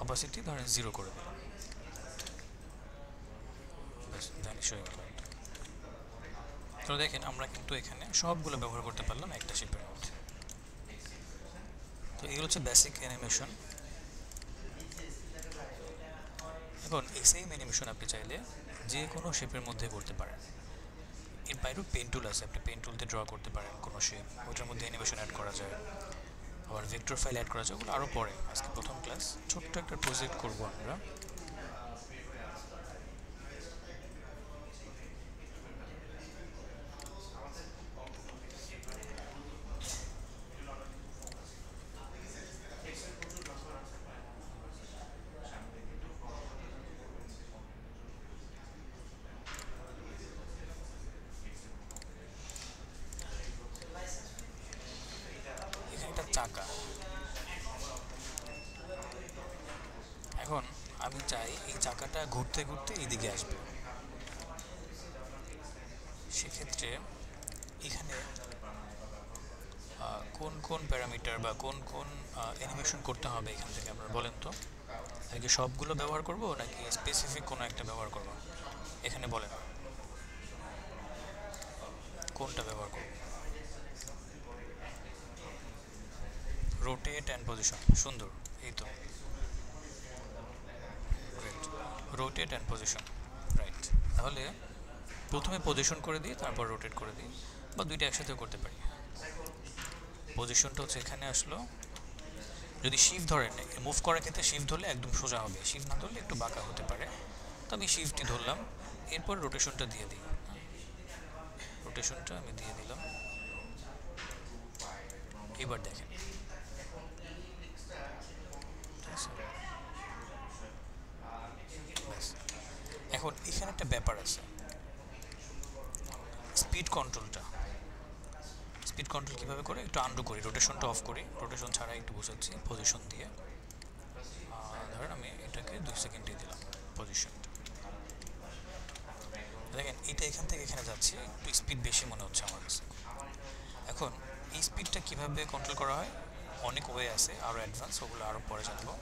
অপাসিটি ধরেন 0 করে দিলাম, ব্যাস ভ্যানিশ হয়ে গেল। তো দেখেন আমরা কিন্তু এখানে সবগুলো ব্যবহার করতে পারলাম একটা শেপের মধ্যে। তো এগুলো হচ্ছে বেসিক অ্যানিমেশন। এখন এই সেম অ্যানিমেশন আপনি চাইলে যে কোনো শেপের মধ্যে করতে পারেন। এর বাইরেও পেন টুল আছে, আপনি পেন টুলতে ড্র করতে পারেন কোনো শেপ, ওইটার মধ্যে অ্যানিমেশন অ্যাড করা যায়, আবার ভেক্টর ফাইল অ্যাড করা যায়, ওগুলো আরও পরে। আজকে প্রথম ক্লাস, ছোট্ট একটা প্রজেক্ট করবো আমরা। চাই এই চাকাটা ঘুরতে ঘুরতে এইদিকে আসবে। সেক্ষেত্রে এখানে কোন কোন প্যারামিটার বা কোন কোন অ্যানিমেশন করতে হবে এখান থেকে আপনারা বলেন তো? নাকি সবগুলো ব্যবহার করব নাকি স্পেসিফিক কোনো একটা ব্যবহার করব? এখানে বলেন কোনটা ব্যবহার করব। রোটেট অ্যান্ড পজিশন, সুন্দর, এই তো রোটেট অ্যান্ড পজিশন, রাইট। তাহলে প্রথমে পজিশন করে দিই, তারপর রোটেট করে দিই, বা দুইটা একসাথেও করতে পারি। পজিশনটা হচ্ছে এখানে আসলো, যদি শিফট ধরেন মুভ করার ক্ষেত্রে শিফট ধরলে একদম সোজা হবে, শিফট না ধরলে একটু বাঁকা হতে পারে। তো আমি শিফটই ধরলাম, এরপর রোটেশনটা দিয়ে দিই, রোটেশনটা আমি দিয়ে দিলাম। এবার দেখেন এখন এখানে একটা ব্যাপার আছে, স্পিড কন্ট্রোলটা। স্পিড কন্ট্রোল কীভাবে করে একটু আন্ডু করি, রোটেশনটা অফ করি, রোটেশন ছাড়া একটু বোঝাচ্ছি। পজিশন দিয়ে ধরেন আমি এটাকে 2 সেকেন্ড দিয়ে দিলাম পজিশনটা। দেখেন এটা এখান থেকে এখানে যাচ্ছে, একটু স্পিড বেশি মনে হচ্ছে আমার কাছে। এখন এই স্পিডটা কীভাবে কন্ট্রোল করা হয়, অনেক ওয়ে আছে, আরও অ্যাডভান্স, ওগুলো আরও পরে জানবো।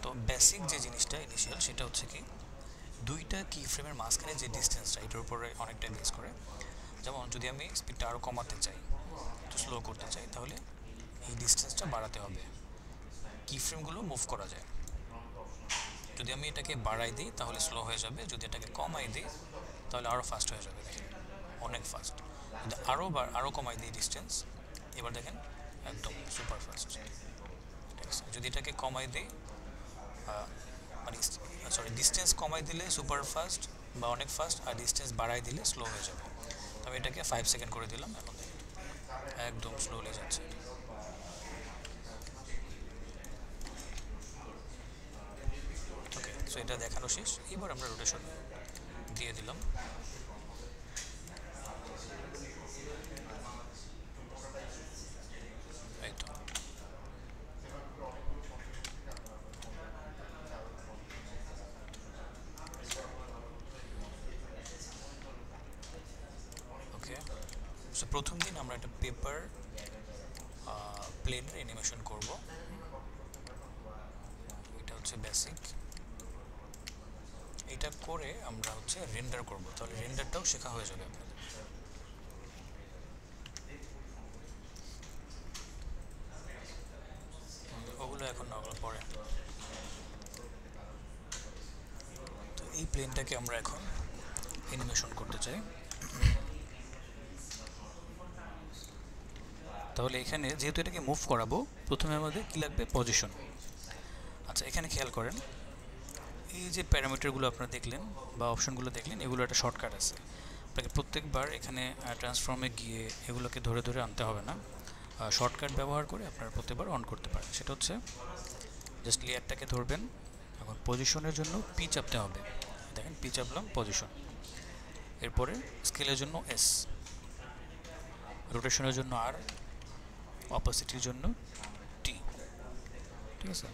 তো বেসিক যে জিনিসটা ইনিশিয়াল সেটা হচ্ছে কি, দুইটা কি ফ্রেমের মাঝখানে যে ডিস্টেন্সটা, এটার উপরে অনেকটা বেস করে। যেমন যদি আমি স্পিডটা আরও কমাতে চাই, একটু স্লো করতে চাই, তাহলে এই ডিস্টেন্সটা বাড়াতে হবে, কি ফ্রেমগুলো মুভ করা যায়। যদি আমি এটাকে বাড়াই দিই তাহলে স্লো হয়ে যাবে, যদি এটাকে কমাই দিই তাহলে আরও ফাস্ট হয়ে যাবে। দেখেন অনেক ফাস্ট। যদি আরও কমাই দিই ডিস্টেন্স, এবার দেখেন একদম সুপার ফাস্ট। ঠিক আছে, যদি এটাকে কমাই দিই মানে সরি ডিস্টেন্স কমাই দিলে সুপার ফাস্ট বা অনেক ফাস্ট, আর ডিস্টেন্স বাড়াই দিলে স্লো হয়ে যাবে। আমি এটাকে 5 সেকেন্ড করে দিলাম, এখন একদম স্লোলি যাচ্ছে। ওকে, সো এটা দেখানো শেষ। এবার আমরা রোটেশন দিয়ে দিলাম। এই তো ওকে। সো প্রথম দিন আমরা একটা পেপার প্লেনের অ্যানিমেশন করব, এটা হচ্ছে বেসিক। এটা করে আমরা হচ্ছে রেন্ডার করব, তাহলে রেন্ডারটাও শেখা হয়ে যাবে আপনাদের। ওগুলো এখন না, ওগুলো পরে। তো এই প্লেনটাকে আমরা এখন অ্যানিমেশন করতে চাই। তাহলে এখানে যেহেতু এটাকে মুভ করাবো, প্রথমে আমাদের কী লাগবে, পজিশন। আচ্ছা এখানে খেয়াল করেন, এই যে প্যারামিটারগুলো আপনারা দেখলেন বা অপশনগুলো দেখলেন, এগুলো একটা শর্টকাট আছে। আপনাকে প্রত্যেকবার এখানে ট্রান্সফর্মে গিয়ে এগুলোকে ধরে ধরে আনতে হবে না, শর্টকাট ব্যবহার করে আপনারা প্রত্যেকবার অন করতে পারেন। সেটা হচ্ছে জাস্ট লেয়ারটাকে ধরবেন, এখন পজিশনের জন্য পি চাপতে হবে। দেখেন পি চাপলাম, পজিশন। এরপরে স্কেলের জন্য এস, রোটেশনের জন্য আর, অপোসিটির জন্য টি। ঠিক আছে,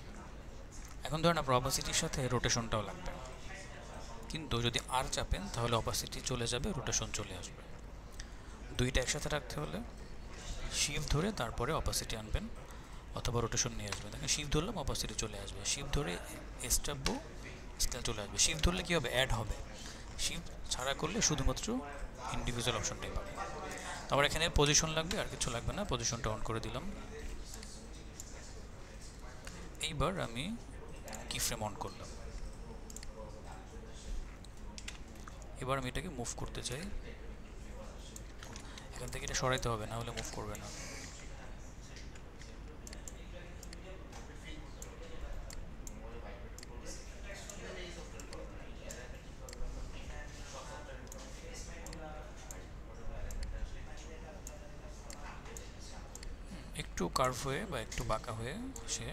এখন ধরেন আপনার অপোসিটির সাথে রোটেশনটাও লাগবে, কিন্তু যদি আর চাপেন তাহলে অপোসিটি চলে যাবে, রোটেশন চলে আসবে। দুইটা একসাথে রাখতে হলে শিফট ধরে তারপরে অপোসিটি আনবেন অথবা রোটেশন নিয়ে আসবেন। দেখেন শিফট ধরলাম, অপোসিটি চলে আসবে, শিফট ধরে এস চাপবো, স্কেল চলে আসবে। শিফট ধরলে কী হবে, অ্যাড হবে। শিফট ছাড়া করলে শুধুমাত্র ইন্ডিভিজুয়াল অপশনটাই পাবে। আবার এখানে পজিশন লাগবে, আর কিছু লাগবে না, পজিশনটা অন করে দিলাম। এইবার আমি কি ফ্রেম অন করলাম, এবার আমি এটাকে মুভ করতে চাই। এখান থেকে এটা সরাইতে হবে, না হলে মুভ করবে না। একটু কার্ভ হয়ে বা একটু বাঁকা হয়ে সে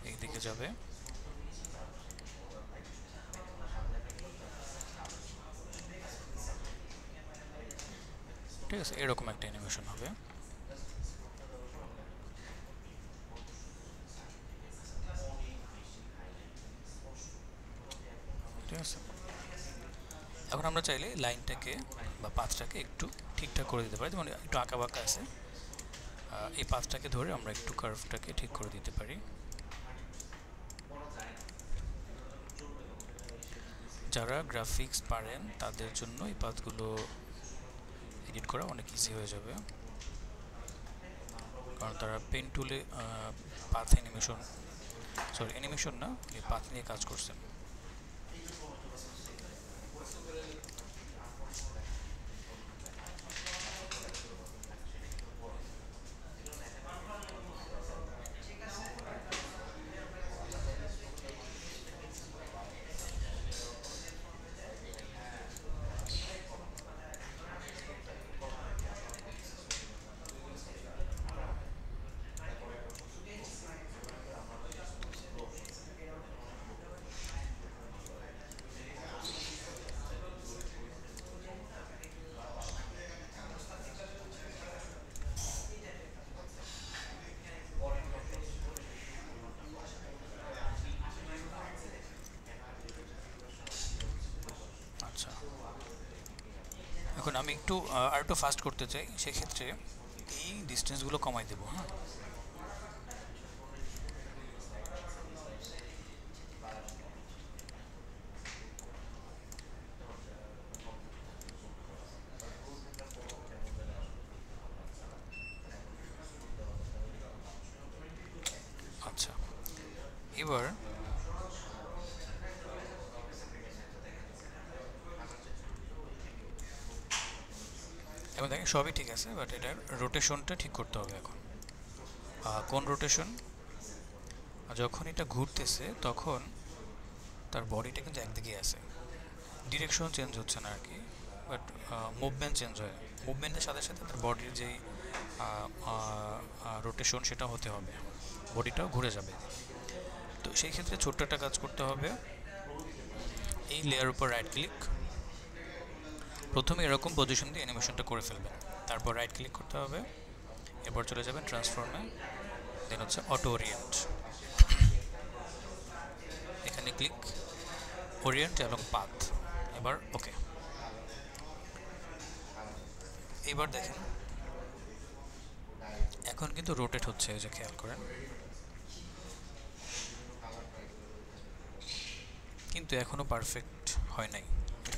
এই দিকে যাবে। ঠিক আছে, এরকম একটা অ্যানিমেশন হবে। এখন আমরা চাইলে লাইনটাকে বা পাথটাকে একটু ঠিকঠাক করে দিতে পারি, যেমন একটু আঁকা বাঁকা আছে, এই পাথটাকে ধরে আমরা একটু কার্ভটাকে ঠিক করে দিতে পারি। যারা গ্রাফিক্স পারেন তাদের জন্য এই পাথগুলো এডিট করা অনেক ইজি হয়ে যাবে, কারণ তারা পেন টুলে পাথ অ্যানিমেশন না, এই পাথ নিয়ে কাজ করছেন। এখন আমি একটু আর একটু ফাস্ট করতে চাই, সেক্ষেত্রে এই ডিস্টেন্সগুলো কমাই দেবো। হ্যাঁ, আচ্ছা, এবার এখন দেখেন সবই ঠিক আছে, বাট এটার রোটেশনটা ঠিক করতে হবে। এখন কোন রোটেশন? যখন এটা ঘুরতেছে তখন তার বডিটা কিন্তু একদিকে আছে, ডিরেকশন চেঞ্জ হচ্ছে না আর কি, বাট মুভমেন্ট চেঞ্জ হয়। মুভমেন্টের সাথে সাথে তার বডির যেই রোটেশন সেটা হতে হবে, বডিটাও ঘুরে যাবে। তো সেই ক্ষেত্রে ছোট্ট একটা কাজ করতে হবে, এই লেয়ার উপর রাইট ক্লিক, প্রথমে এরকম পজিশন দিয়ে অ্যানিমেশনটা করে ফেলবেন, তারপর রাইট ক্লিক করতে হবে, এরপর চলে যাবেন ট্রান্সফর্মে, দেন হচ্ছে অটো ওরিয়েন্ট, এখানে ক্লিক, ওরিয়েন্ট এবং পাথ, এবার ওকে। এবার দেখেন এখন কিন্তু রোটেট হচ্ছে, এই যে খেয়াল করেন, কিন্তু এখনো পারফেক্ট হয় নাই,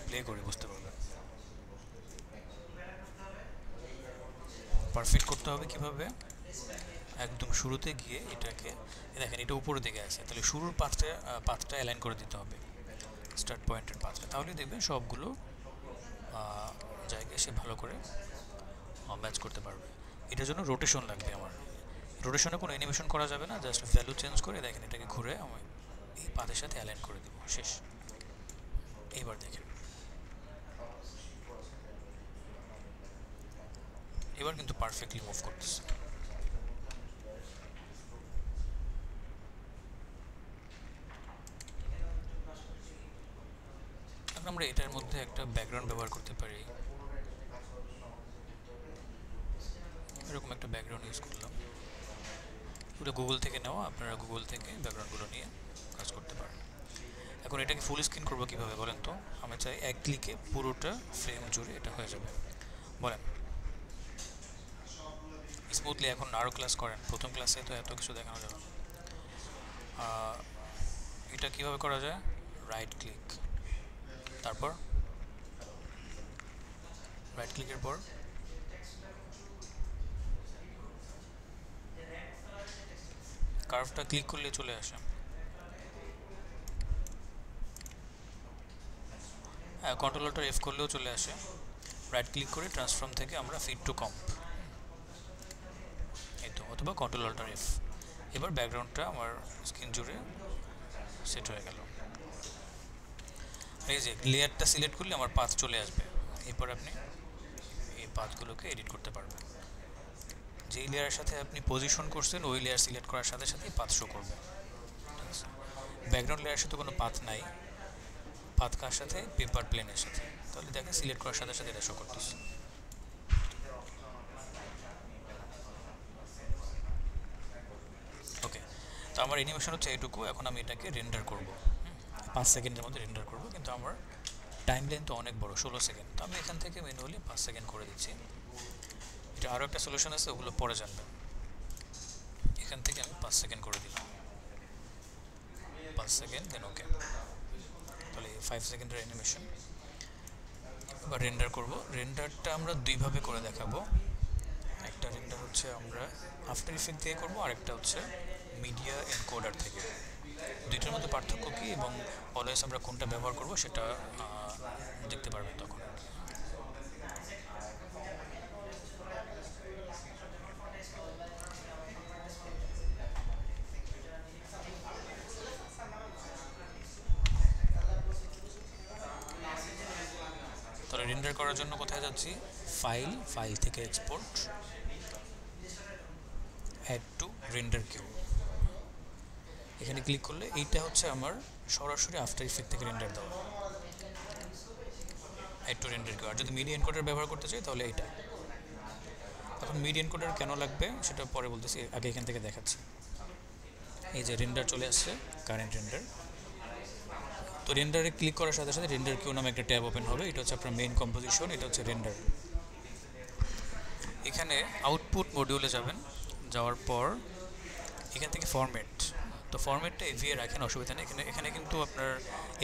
প্লে করে বুঝতে পারবেন। পারফেক্ট করতে হবে কিভাবে? একদম শুরুতে গিয়ে এটাকে দেখেন, এটা উপরের দিকে আছে, তাহলে শুরুর পাথটা অ্যালাইন করে দিতে হবে, স্টার্ট পয়েন্টের পাথটা, তাহলে দেখবেন সবগুলো জায়গায় সে ভালো করে ম্যাচ করতে পারবে। এটার জন্য রোটেশন লাগবে আমার, রোটেশনে কোনো অ্যানিমেশন করা যাবে না, জাস্ট ভ্যালু চেঞ্জ করে দেখেন এটাকে ঘুরে আমি এই পাথের সাথে অ্যালাইন করে দেবো, শেষ। এইবার দেখেন, এবার কিন্তু পারফেক্টলি মুভ করতেছে। এখন আমরা এটার মধ্যে একটা ব্যাকগ্রাউন্ড ব্যবহার করতে পারি, এরকম একটা ব্যাকগ্রাউন্ড ইউজ করলাম, ওটা গুগল থেকে নেওয়া, আপনারা গুগল থেকে ব্যাকগ্রাউন্ডগুলো নিয়ে কাজ করতে পারেন। এখন এটাকে ফুল স্ক্রিন করবো কীভাবে বলেন তো? আমি চাই এক ক্লিকে পুরোটা ফ্রেম জুড়ে এটা হয়ে যাবে, বলেন স্মুথলি। এখন আরও ক্লাস করেন, প্রথম ক্লাসে তো এত কিছু দেখানো যাবে না। এটা কীভাবে করা যায়? রাইট ক্লিক, তারপর রাইট ক্লিকের পর কার্ভটা ক্লিক করলে চলে আসে, হ্যাঁ কন্ট্রোল অল্টার এফ করলেও চলে আসে। রাইট ক্লিক করে ট্রান্সফর্ম থেকে আমরা ফিট টু কম্প, এই তো, অথবা কন্ট্রোল অল্টার এফ। এবার ব্যাকগ্রাউন্ডটা আমার স্ক্রিন জুড়ে সেট হয়ে গেল। এই যে লেয়ারটা সিলেক্ট করলে আমার পাথ চলে আসবে, এরপর আপনি এই পাথগুলোকে এডিট করতে পারবেন। যেই লেয়ারের সাথে আপনি পজিশন করছেন ওই লেয়ার সিলেক্ট করার সাথে সাথেই পাথ শো করবে। ব্যাকগ্রাউন্ড লেয়ারের সাথে কোনো পাথ নাই, পাথ কার সাথে? পেপার প্লেনের সাথে, তাহলে দেখেন সিলেক্ট করার সাথে সাথে এটা শো করতেছে। ওকে, তো আমার অ্যানিমেশন হচ্ছে এইটুকু। এখন আমি এটাকে রেন্ডার করব, 5 সেকেন্ডের মধ্যে রেন্ডার করব, কিন্তু আমার টাইম লেন্থ তো অনেক বড়, 16 সেকেন্ড। তো আমি এখান থেকে ম্যানুয়ালি 5 সেকেন্ড করে দিচ্ছি। এটা আরও একটা সলিউশন আছে, ওগুলো পরে জানবেন। এখান থেকে আমি 5 সেকেন্ড করে দিলাম, 5 সেকেন্ড, দেন ওকে। তাহলে 5 সেকেন্ডের অ্যানিমেশন। এবার রেন্ডার করব। রেন্ডারটা আমরা দুইভাবে করে দেখাবো। একটা রেন্ডার হচ্ছে আমরা আফটার ইফেক্ট দিয়ে করবো, আরেকটা হচ্ছে মিডিয়া এনকোডার থেকে। দুইটার মধ্যে পার্থক্য কী এবং অলওয়েজ আমরা কোনটা ব্যবহার করব সেটা দেখতে পারবেন তখন। তাহলে রেন্ডার করার জন্য কোথায় যাচ্ছি? ফাইল থেকে export, add to render queue. এখানে ক্লিক করলে এইটা হচ্ছে আমার সরাসরি আফটার ইফেক্ট থেকে রেন্ডার দেওয়া, অ্যাড টু রেন্ডার কিউ। আর যদি মিডিয়া এনকোডার ব্যবহার করতে চাই তাহলে এইটা। এখন মিডিয়া এনকোডার কেন লাগবে সেটা পরে বলতেছি, আগে এখান থেকে দেখাচ্ছি। এই যে রেন্ডার চলে আসছে, কারেন্ট রেন্ডার। তো রেন্ডারে ক্লিক করার সাথে সাথে রেন্ডার কিউ নামে একটা ট্যাব ওপেন হবে। এটা হচ্ছে আপনার মেইন কম্পোজিশন, এটা হচ্ছে রেন্ডার। এখানে আউটপুট মডিউলে যাবেন, যাওয়ার পর এখান থেকে ফরম্যাট। তো ফরম্যাটটা এভিএ রাখেন, অসুবিধা নেই। এখানে কিন্তু আপনার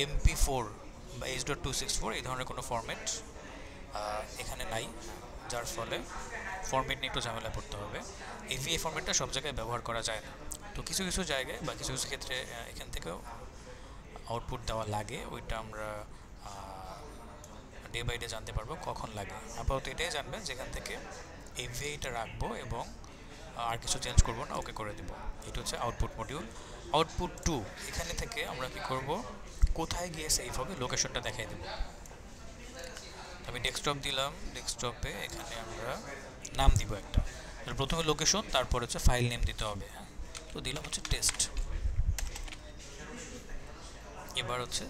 MP4 বা H.264 এই ধরনের কোনো ফরম্যাট এখানে নাই, যার ফলে ফরম্যাট নিয়ে একটু ঝামেলা পড়তে হবে। এভিএ ফরম্যাটটা সব জায়গায় ব্যবহার করা যায় না। তো কিছু কিছু জায়গায় বা কিছু কিছু ক্ষেত্রে এখান থেকেও আউটপুট দেওয়া লাগে। ওইটা আমরা ডে বাই ডে জানতে পারবো কখন লাগে। আপাতত এটাই জানবেন যেখান থেকে এভিএটা রাখবো এবং আর কিছু চেঞ্জ করবো না, ওকে করে দেবো। এটা হচ্ছে আউটপুট মডিউল। আউটপুট 2, এখানে থেকে আমরা কি করব, কোথায় গিয়ে সেভ হবে লোকেশনটা দেখাই দেবো। আমি ডেস্কটপ দিলাম, ডেস্কটপে এখানে আমরা নাম দিব একটা। প্রথমে লোকেশন, তারপর হচ্ছে ফাইল নেম দিতে হবে। তো দিলাম হচ্ছে টেস্ট। এবার হচ্ছে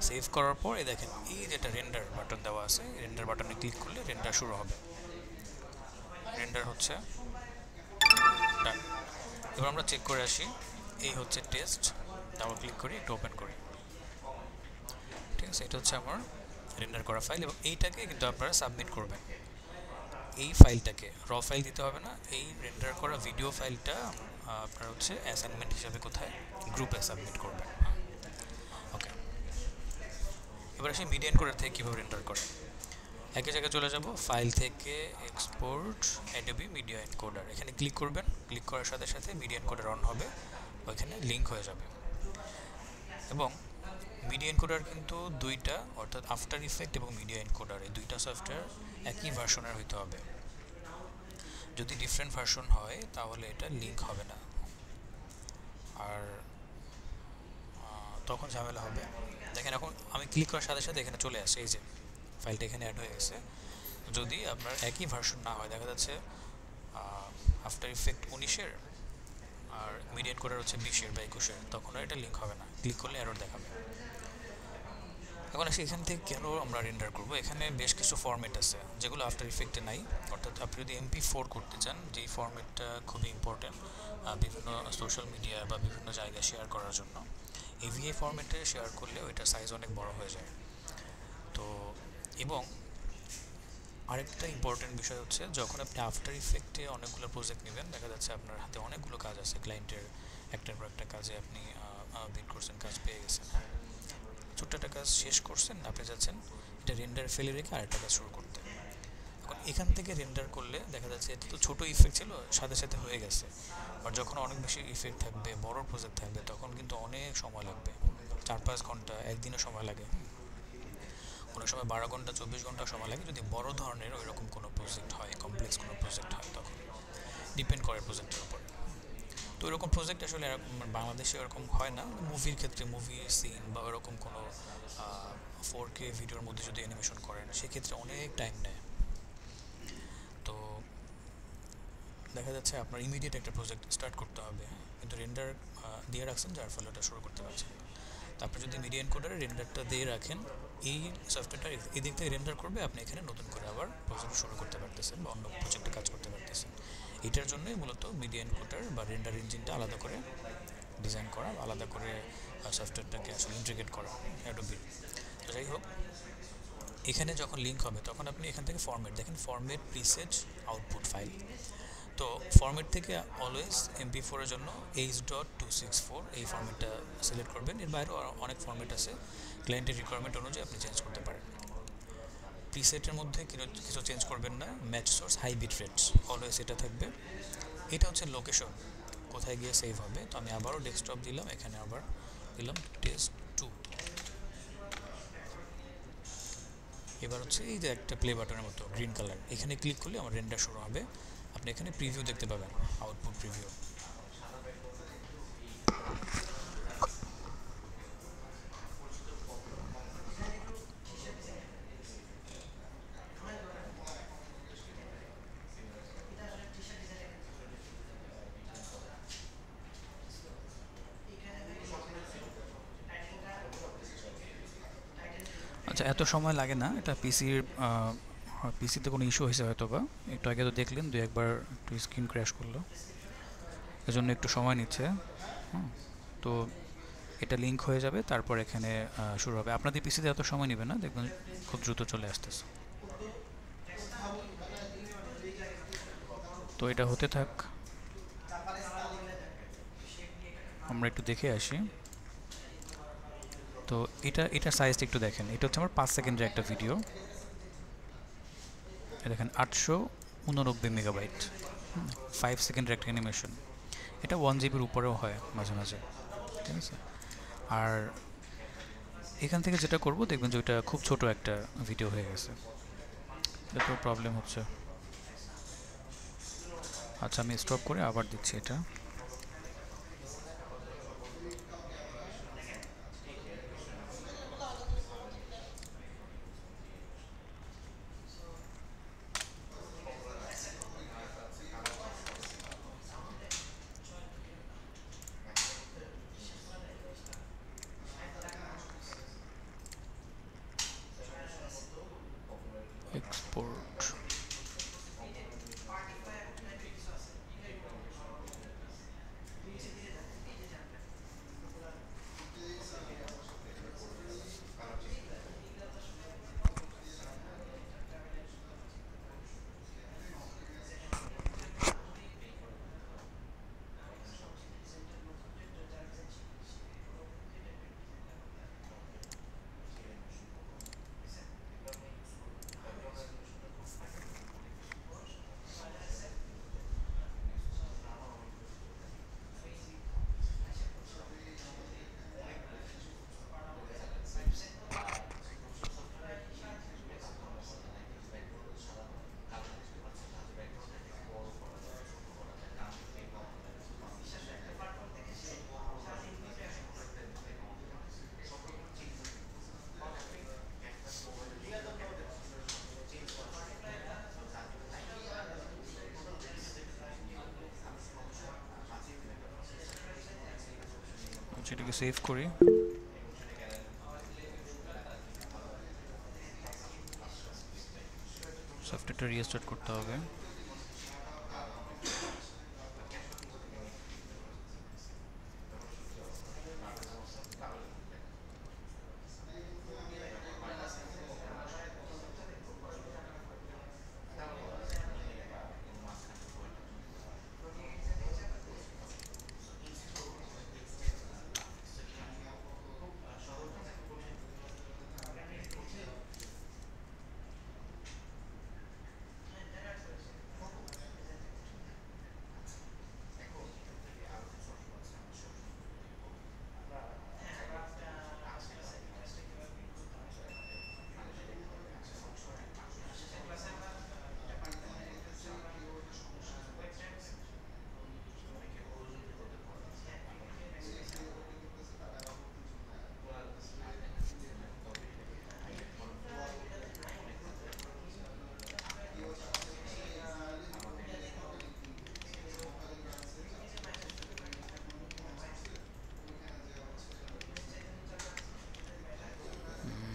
সেভ করার পর এই দেখেন এই যেটা রেন্ডার বাটন দেওয়া আছে, রেন্ডার বাটনে ক্লিক করলে রেন্ডার শুরু হবে। রেন্ডার হচ্ছে ডান। এবার আমরা চেক করে আসি, এই হচ্ছে টেস্ট। তারপর ক্লিক করি, একটু ওপেন করি। ঠিক আছে, এটা হচ্ছে আমার রেন্ডার করা ফাইল এবং এইটাকে কিন্তু আপনারা সাবমিট করবেন। এই ফাইলটাকে র ফাইল দিতে হবে না, এই রেন্ডার করা ভিডিও ফাইলটা আপনার হচ্ছে অ্যাসাইনমেন্ট হিসাবে কোথায় গ্রুপে সাবমিট করবেন। ওকে, এবার আসি মিডিয়া এনকোডার থেকে কীভাবে রেন্ডার করে। একই জায়গায় চলে যাব, ফাইল থেকে এক্সপোর্ট অ্যাডোবি মিডিয়া এনকোডার। এখানে ক্লিক করবেন, ক্লিক করার সাথে সাথে মিডিয়া এনকোডার অন হবে, ওইখানে লিঙ্ক হয়ে যাবে। এবং মিডিয়া এনকোডার কিন্তু দুইটা, অর্থাৎ আফটার ইফেক্ট এবং মিডিয়া এনকোডার, এই দুইটা সফটওয়্যার একই ভার্সনের হইতে হবে। যদি ডিফারেন্ট ভার্সন হয় তাহলে এটা লিঙ্ক হবে না, আর তখন ঝামেলা হবে। দেখেন এখন আমি ক্লিক করার সাথে সাথে এখানে চলে আসে, এই যে ফাইলটা এখানে অ্যাড হয়ে গেছে। যদি আপনার একই ভার্সন না হয়, দেখা যাচ্ছে আফটার ইফেক্ট 19-এর আর মিডিয়া এনকোডার হচ্ছে 20-এর বা 21-এর, তখন এটা লিঙ্ক হবে না, ক্লিক করলে এরর দেখাবে। এখন আসি এখান থেকে কেন আমরা রেন্ডার করব। এখানে বেশ কিছু ফরম্যাট আছে যেগুলো আফটার ইফেক্টে নাই। অর্থাৎ আপনি যদি MP4 করতে চান, যেই ফরম্যাটটা খুবই ইম্পর্টেন্ট বিভিন্ন সোশ্যাল মিডিয়া বা বিভিন্ন জায়গায় শেয়ার করার জন্য, এভিএ ফরম্যাটে শেয়ার করলে ওইটার সাইজ অনেক বড় হয়ে যায়। তো এবং আরেকটা ইম্পর্টেন্ট বিষয় হচ্ছে, যখন আপনি আফটার ইফেক্টে অনেকগুলো প্রজেক্ট নেবেন, দেখা যাচ্ছে আপনার হাতে অনেকগুলো কাজ আছে, ক্লায়েন্টের একটার পর একটা কাজে আপনি বিড করছেন, কাজ পেয়ে গেছেন, ছোট্ট একটা কাজ শেষ করছেন, আপনি যাচ্ছেন এটা রেন্ডার ফেলে রেখে আরেকটা কাজ শুরু করতে। এখন এখান থেকে রেন্ডার করলে দেখা যাচ্ছে এটা তো ছোটো ইফেক্ট ছিল, সাথে সাথে হয়ে গেছে। আর যখন অনেক বেশি ইফেক্ট থাকবে, বড় প্রজেক্ট থাকবে, তখন কিন্তু অনেক সময় লাগবে, 4-5 ঘন্টা, একদিনও সময় লাগে, অনেক সময় 12 ঘন্টা 24 ঘন্টা সময় লাগে যদি বড় ধরনের ওই রকম কোনো প্রজেক্ট হয়, কমপ্লেক্স কোনো প্রজেক্ট হয়, তখন ডিপেন্ড করে প্রজেক্টের উপর। তো এরকম প্রজেক্ট আসলে বাংলাদেশে এরকম হয় না। মুভির ক্ষেত্রে মুভি সিন বা ওরকম কোনো 4K ভিডিওর মধ্যে যদি অ্যানিমেশন করেন, সেক্ষেত্রে অনেক টাইম নেয়। তো দেখা যাচ্ছে আপনার ইমিডিয়েট একটা প্রজেক্ট স্টার্ট করতে হবে, কিন্তু রেন্ডার দিয়ে রাখছেন, যার ফলে ওটা শুরু করতে পারছেন। তারপরে যদি মিডিয়া এনকোডারে রেন্ডারটা দিয়ে রাখেন, এই সফটওয়্যারটা এদিক থেকে রেন্ডার করবে, আপনি এখানে নতুন করে আবার প্রজেক্ট শুরু করতে পারতেছেন বা অন্য প্রজেক্টে কাজ করতে পারতেছেন। এটার জন্যই মূলত মিডিয়া এনকোডার বা রেন্ডার ইঞ্জিনটা আলাদা করে ডিজাইন করা, আলাদা করে সফটওয়্যারটাকে আসলে ইন্টিগ্রেট করা অ্যাডোবির। তো যাই হোক, এখানে যখন লিঙ্ক হবে তখন আপনি এখান থেকে ফরম্যাট দেখেন, ফরম্যাট প্রিসেট আউটপুট ফাইল। তো ফরম্যাট থেকে অলওয়েজ MP4 এর জন্য H.264 এই ফরম্যাটটা সিলেক্ট করবেন। এর বাইরেও অনেক ফরম্যাট আছে, ক্লায়েন্টের রিকোয়ারমেন্ট অনুযায়ী আপনি চেঞ্জ করতে পারেন। প্রিসেটের মধ্যে কিছু চেঞ্জ করবেন না। Match source high bit rate always এটা থাকবে। এটা হচ্ছে লোকেশন, কোথায় গিয়ে সেভ হবে। তো আমি আবারও ডেস্কটপ দিলাম, এখানে আবার দিলাম টেস্ট 2। এবার হচ্ছে এই যে একটা প্লে বাটনের মতো গ্রিন কালার, এখানে ক্লিক করলে আমার রেন্ডার শুরু হবে। আপনি এখানে প্রিভিউ দেখতে পাবেন, আউটপুট প্রিভিউ। আচ্ছা, এত সময় লাগে না, এটা পিসিতে কোনো ইস্যু হয়েছে হয়তো, বা একটু আগে তো দেখলেন দু একবার একটু স্ক্রিন ক্র্যাশ করলো, এজন্য একটু সময় নিচ্ছে। তো এটা লিঙ্ক হয়ে যাবে, তারপর এখানে শুরু হবে। আপনাদের পিসিতে এত সময় নেবে না, দেখবেন খুব দ্রুত চলে আসতেছে। তো এটা হতে থাক, আমরা একটু দেখে আসি। তো এটার সাইজটা একটু দেখেন, এটা হচ্ছে আমার 5 সেকেন্ডের একটা ভিডিও। দেখেন 889 মেগাবাইট, 5 সেকেন্ডের একটা অ্যানিমেশন। এটা 1 জিবির উপরেও হয় মাঝে মাঝে, ঠিক আছে। আর এখান থেকে যেটা করব দেখবেন যে ওইটা খুব ছোট একটা ভিডিও হয়ে গেছে, এটা প্রবলেম হচ্ছে। আচ্ছা, আমি স্টপ করে আবার দিচ্ছি এটা। এক্সপোর্ট, সেটাকে সেভ করি। সফটওয়্যারটা রিস্টার্ট করতে হবে।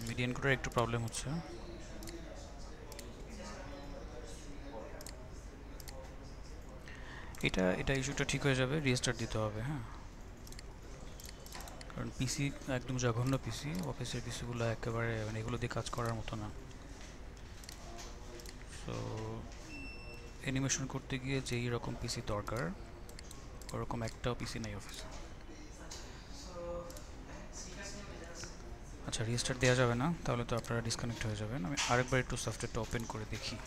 মিডিয়া এনকোডার একটু প্রবলেম হচ্ছে। এটা ইস্যুটা ঠিক হয়ে যাবে, রিস্টার্ট দিতে হবে। হ্যাঁ, কারণ পিসি একদম জঘন্য পিসি, অফিসের পিসিগুলো একেবারে মানে এগুলো দিয়ে কাজ করার মতো না। সো অ্যানিমেশন করতে গিয়ে যেই রকম পিসি দরকার ওরকম একটাও পিসি নেই অফিসে। আচ্ছা, রিস্টার্ট দেওয়া যাবে না, তাহলে তো আপনারা ডিসকানেক্ট হয়ে যাবেন। আমি আরেকবার একটু সফটওয়্যারটা ওপেন করে দেখি।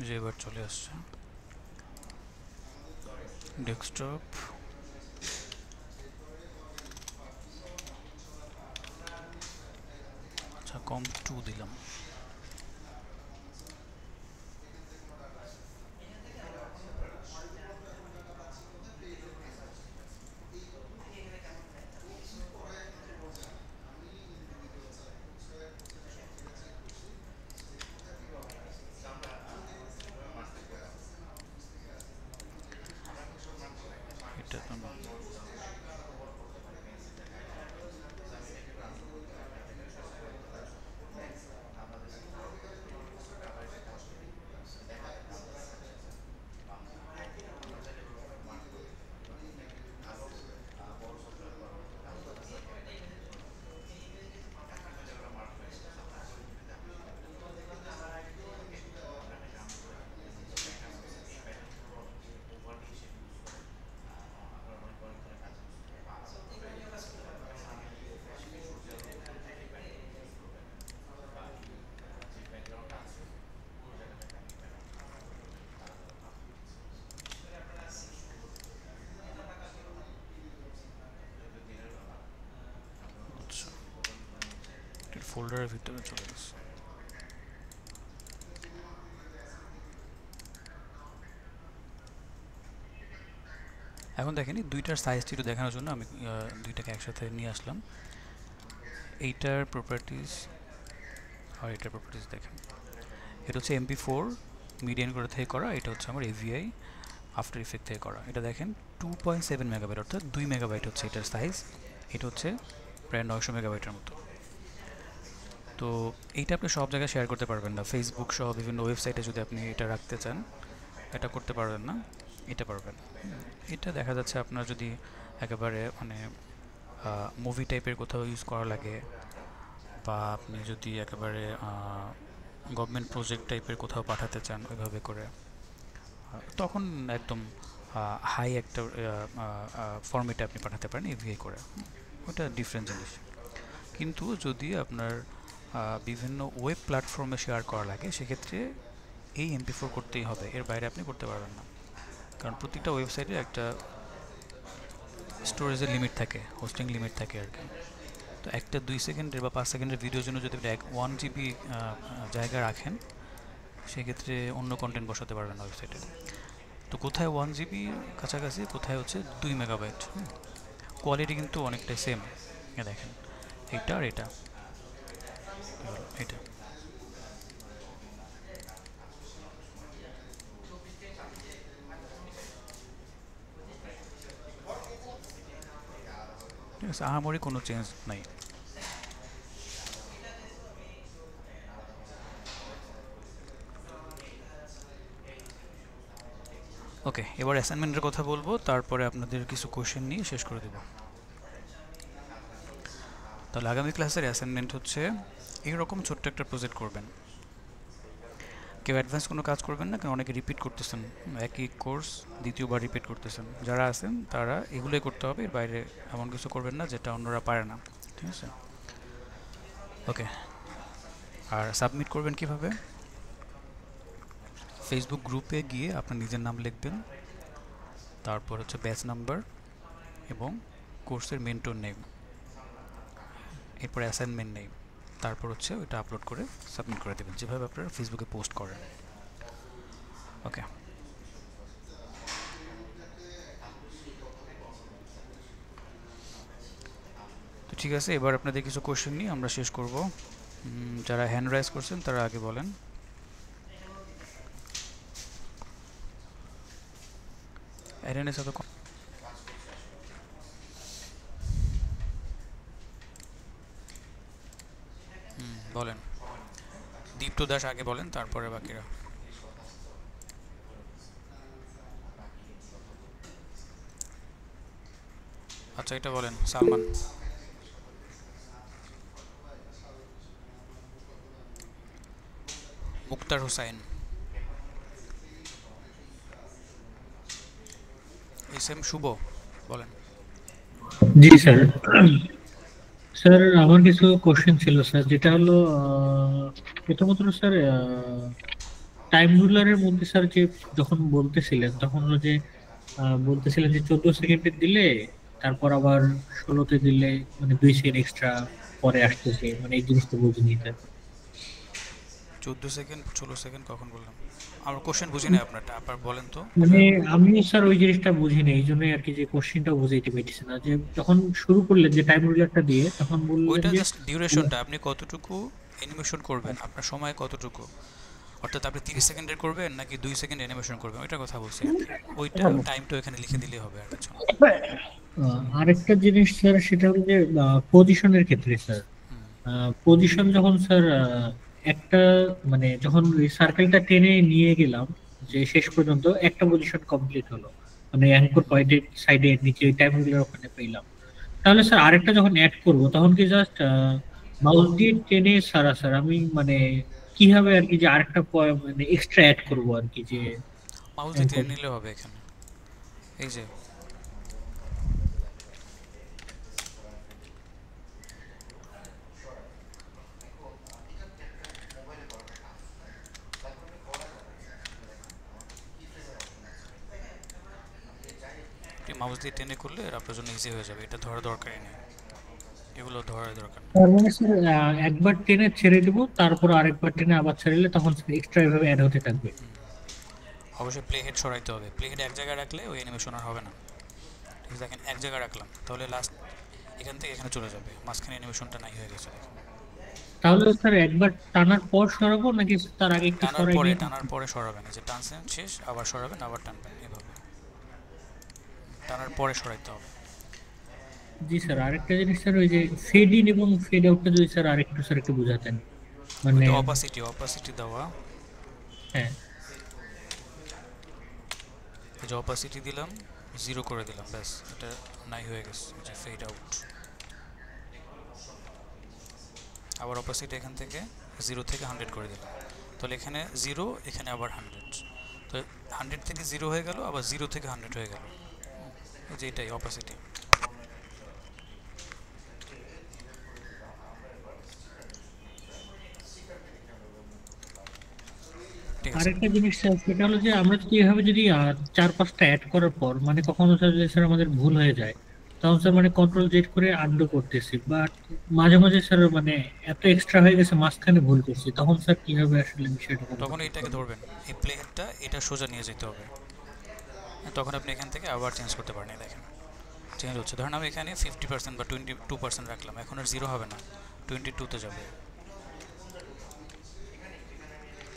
যে এবার চলে আসছে ডেস্কটপ। আচ্ছা, কম 2 দিলাম। এটা তো না। আচ্ছা, এটার ফোল্ডারের ভিতরে চলে গেছে। এখন দেখেনি দুইটার সাইজটি একটু দেখানোর জন্য আমি দুইটাকে একসাথে নিয়ে আসলাম। এইটার প্রপার্টিজ আর এটার প্রপার্টিজ দেখেন। এটা হচ্ছে MP4 মিডিয়ান করে থেকে করা, এটা হচ্ছে আমার AVI আফটার ইফেক্ট থেকে করা। এটা দেখেন 2.7 মেগাবাইট, অর্থাৎ 2 মেগাবাইট হচ্ছে এটার সাইজ। এটা হচ্ছে প্রায় 900 মেগাবাইটের মতো। তো এইটা আপনি সব জায়গায় শেয়ার করতে পারবেন না, ফেসবুক সহ বিভিন্ন ওয়েবসাইটে যদি আপনি এটা রাখতে চান এটা করতে পারবেন না, এটা পারবেন। এটা দেখা যাচ্ছে আপনার যদি একেবারে মানে মুভি টাইপের কোথাও ইউজ করা লাগে, বা আপনি যদি একেবারে গভর্নমেন্ট প্রজেক্ট টাইপের কোথাও পাঠাতে চান ওইভাবে করে, তখন একদম হাই একটা ফরম্যাটে আপনি পাঠাতে পারেন AVI করে, ওটা ডিফারেন্ট জিনিস। কিন্তু যদি আপনার বিভিন্ন ওয়েব প্ল্যাটফর্মে শেয়ার করা লাগে সেক্ষেত্রে এই MP4 করতেই হবে, এর বাইরে আপনি করতে পারবেন না। কারণ প্রতিটা ওয়েবসাইটে একটা স্টোরেজের লিমিট থাকে, হোস্টিং লিমিট থাকে আর কি। তো একটা 2 সেকেন্ডের বা 5 সেকেন্ডের ভিডিওর জন্য যদি 1 GB জায়গা রাখেন সেক্ষেত্রে অন্য কন্টেন্ট বসাতে পারবেন না ওয়েবসাইটে। তো কোথায় 1 GB কাছাকাছি, কোথায় হচ্ছে 2 মেগাবাইট। কোয়ালিটি কিন্তু অনেকটাই সেম। দেখেন এটা আর এটা, এটা ঠিক আছে, আহামরি কোনো চেঞ্জ নাই। ওকে, এবার অ্যাসাইনমেন্টের কথা বলবো, তারপরে আপনাদের কিছু কোশ্চেন নিয়ে শেষ করে দেব। তাহলে আগামী ক্লাসের অ্যাসাইনমেন্ট হচ্ছে এইরকম ছোট্ট একটা প্রজেক্ট করবেন। কেউ অ্যাডভান্স কোনো কাজ করবেন না, কারণ অনেকে রিপিট করতেছেন, একই কোর্স দ্বিতীয়বার রিপিট করতেছেন। যারা আছেন তারা এগুলোই করতে হবে, এর বাইরে এমন কিছু করবেন না যেটা অন্যরা পারে না, ঠিক আছে? ওকে, আর সাবমিট করবেন কিভাবে? ফেসবুক গ্রুপে গিয়ে আপনার নিজের নাম লিখবেন, তারপর হচ্ছে ব্যাচ নাম্বার এবং কোর্সের মেন্টর নেম, এরপর অ্যাসাইনমেন্ট নেম, তারপর হচ্ছে ওইটা আপলোড করে সাবমিট করে দেবেন, যেভাবে আপনারা ফেসবুকে পোস্ট করেন। ওকে, তো ঠিক আছে, এবার আপনাদের কিছু কোশ্চেন নিয়ে আমরা শেষ করব। যারা হ্যান্ড রাইজ করছেন তারা আগে বলেন। অ্যারেনের সাথে বলেন। দীপ্ত দাস আগে বলেন, তারপরে বাকিরা। আচ্ছা, এটা বলেন সালমান। মুক্তার হুসাইন। এস এম শুভ বলেন। জি স্যার। স্যার আমার কিছু কোশ্চেন ছিল স্যার, যেটা হলো প্রথমত স্যার টাইম রুলারের মধ্যে স্যার যে যখন বলতেছিলেন তখন হলো যে বলতেছিলেন যে 14 সেকেন্ডে দিলে তারপর আবার 16তে দিলে মানে 2 সেকেন্ড এক্সট্রা পরে আসতেছে, মানে এই জিনিসটা বুঝিনি স্যার। 14 সেকেন্ড 16 সেকেন্ড কখন বললাম? আমার কোশ্চেন বুঝি না আপনারটা, আবার বলেন তো। মানে আমি স্যার ওই জিনিসটা বুঝিনি, এই জন্যই আর কি যে কোশ্চেনটা বুঝাইতে পারতেছি না, যে যখন শুরু করলেন যে টাইম রুলারটা দিয়ে তখন বললেন ওইটা যে জাস্ট ডিউরেশনটা, আপনি কতটুকু অ্যানিমেশন করবেন, আপনার সময় কতটুকু, অর্থাৎ আপনি 30 সেকেন্ডের করবেন নাকি 2 সেকেন্ড অ্যানিমেশন করবেন, ওইটার কথা বলছি। ওইটা টাইমটা এখানে লিখে দিলেই হবে, আর কিছু না। আরেকটা জিনিস স্যার, সেটা হলো যে পজিশনের ক্ষেত্রে স্যার, পজিশন যখন স্যার একটা মানে যখন ওই সার্কেলটা টেনে নিয়ে গেলাম যে শেষ পর্যন্ত একটা পজিশন কমপ্লিট হলো, মানে অ্যাঙ্কর পয়েন্টের সাইডে নিচে ওই টাইমগুলো ওখানে পেলাম, তাহলে স্যার আরেকটা যখন অ্যাড করব তখন কি জাস্ট মাউস দিয়ে টেনে সারা স্যার আমি মানে কিভাবে আর কি যে আরেকটা মানে এক্সট্রা অ্যাড করব আর কি, যে মাউস দিয়ে টেনে নিলে হবে এখানে। এই যে মাউস দিয়ে টেনে করলে আপনার জন্য ইজি হয়ে যাবে, এটা ধরা দরকারই নেই, এগুলো ধরার দরকার নেই। তার মানে স্যার একবার টেনে ছেড়ে দিব, তারপর আরেকবার টেনে আবার ছেড়ে তখন এক্সট্রা এভাবে অ্যাড হতে থাকবে। অবশ্যই প্লে হেড সরাইতে হবে, প্লে হেড এক জায়গায় রাখলে ওই অ্যানিমেশন আর হবে না। ঠিক আছে, দেখেন এক জায়গায় রাখলাম, তাহলে লাস্ট এখান থেকে এখানে চলে যাবে, মাঝখানে অ্যানিমেশনটা নাই হয়ে গেছে। তাহলে স্যার একবার টানার পর সরাবো নাকি তার আগে একটু সরাই নিয়ে? টানার পরে সরাবেন, যে টানছেন শেষ আবার সরাবেন আবার টানবেন, এভাবে টানার পরে সরাইতে হবে। জি স্যার, আরেকটা জিনিস স্যার, ওই যে ফেড ইন এবং ফেড আউটটা যদি স্যার আরেকটু স্যার একটু বোঝাতেন, মানে অপাসিটি দেওয়া। হ্যাঁ, এই যে অপাসিটি দিলাম, 0 করে দিলাম, ব্যাস এটা নাই হয়ে গেছে, যে ফেড আউট। আবার অপাসিটি এখান থেকে 0 থেকে 100 করে দিলাম, তাহলে এখানে 0, এখানে আবার 100, তো 100 থেকে 0 হয়ে গেল, আবার 0 থেকে 100 হয়ে গেল, এই যে এটাই অপাসিটি। আরেকটা জিনিস স্যার, সেটা হলো যে আমরা যদি এভাবে যদি 4-5টা অ্যাড করার পর মানে কখনো স্যার যদি স্যার আমাদের ভুল হয়ে যায়, তখন স্যার মানে কন্ট্রোল জেড করে আনডু করতেছি, বাট মাঝে মাঝে স্যার মানে এত এক্সট্রা হয়ে গেছে মাঝখানে ভুল করছি, তখন স্যার কিভাবে আসলে বিষয়টা তখন এটাকে ধরবেন, এই প্লে হেডটা এটা সোজা নিয়ে যেতে হবে, তখন আপনি এখান থেকে আবার চেঞ্জ করতে পারেন। দেখেন চেঞ্জ হচ্ছে, ধরেন আমি এখানে 50% বা 22% রাখলাম, এখন আর 0 হবে না, 22-তে যাবে।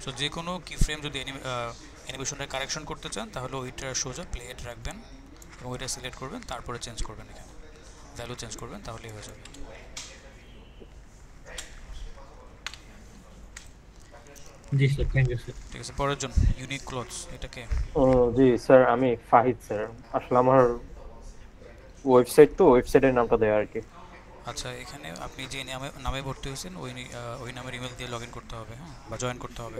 সো যে কোনো কি ফ্রেম যদি অ্যানিমেশনটা কারেকশন করতে চান তাহলে ওইটা সোজা প্লে হেড রাখবেন এবং ওইটা সিলেক্ট করবেন, তারপরে চেঞ্জ করবেন, এখানে ভ্যালু চেঞ্জ করবেন, তাহলেই হয়ে যাবে। জি স্যার, থ্যাংক ইউ স্যার। ঠিক আছে, পরের জন ইউনিক ক্লথস, এটাকে জি স্যার, আমি ফাহিদ স্যার। আসলে আমার ওয়েবসাইট তো ওয়েবসাইটের নামটা দেয়া আর কি। আচ্ছা, এখানে আপনি যে নামে ভর্তি হয়েছেন ওই নামের ইমেল দিয়ে লগ ইন করতে হবে, হ্যাঁ, বা জয়েন করতে হবে।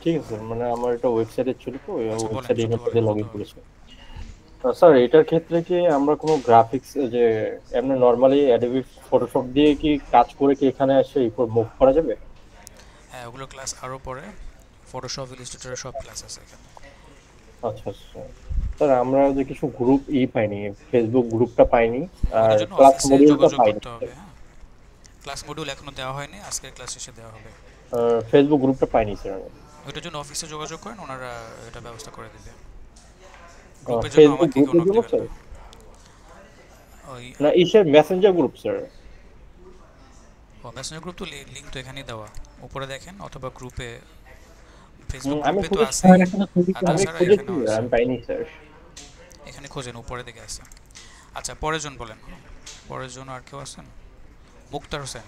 ঠিক আছে স্যার, মানে আমার এটা ওয়েবসাইটে ছিল তো, ওই আচ্ছা, বলেন, ওয়েবসাইটে ইমেল বলেন, দিয়ে লগ ইন করেছি। স্যার এটার ক্ষেত্রে কি আমরা কোনো গ্রাফিক্স যে এমনি নরমালি অ্যাডোবি ফটোশপ দিয়ে কি কাজ করে কি এখানে এসে মুভ করা যাবে? হ্যাঁ, ওগুলো ক্লাস আরও পরে, ফটোশপ, ইলাস্ট্রেটরের সব ক্লাস আছে এখানে। আচ্ছা আচ্ছা স্যার, আমরা যে কিছু গ্রুপ পাইনি, ফেসবুক গ্রুপটা পাইনি, আর ওটার জন্য ক্লাস অফিসে মডিউলটা যোগাযোগ পাইনি। করতে হবে। হ্যাঁ, ক্লাস মডিউল এখনো দেওয়া হয়নি, আজকের ক্লাস শেষে দেওয়া হবে। ফেসবুক গ্রুপটা পাইনি স্যার আমি। ওইটার জন্য অফিসে যোগাযোগ করেন, ওনারা এটা ব্যবস্থা করে দেবে। গ্রুপের জন্য ফেসবুক আমাকে কেউ গ্রুপে নোট দিব দেবেন স্যার, না। ওই না ইসের Messenger group sir? Messenger group তো লিঙ্ক তো এখানেই দেওয়া, উপরে দেখেন, অথবা গ্রুপে, ফেসবুক আমি গ্রুপে তো খুঁজেছি আছে। স্যার এখনো ছবি আর করা আমি তাছাড়া খুঁজেছি এখানেও আছে, আমি পাইনি স্যার। এখানে খোঁজেন, উপরের দিকে আছে। আচ্ছা, পরের জন বলেন। পরের জন আর কেউ আছেন? মুক্তার হোসেন।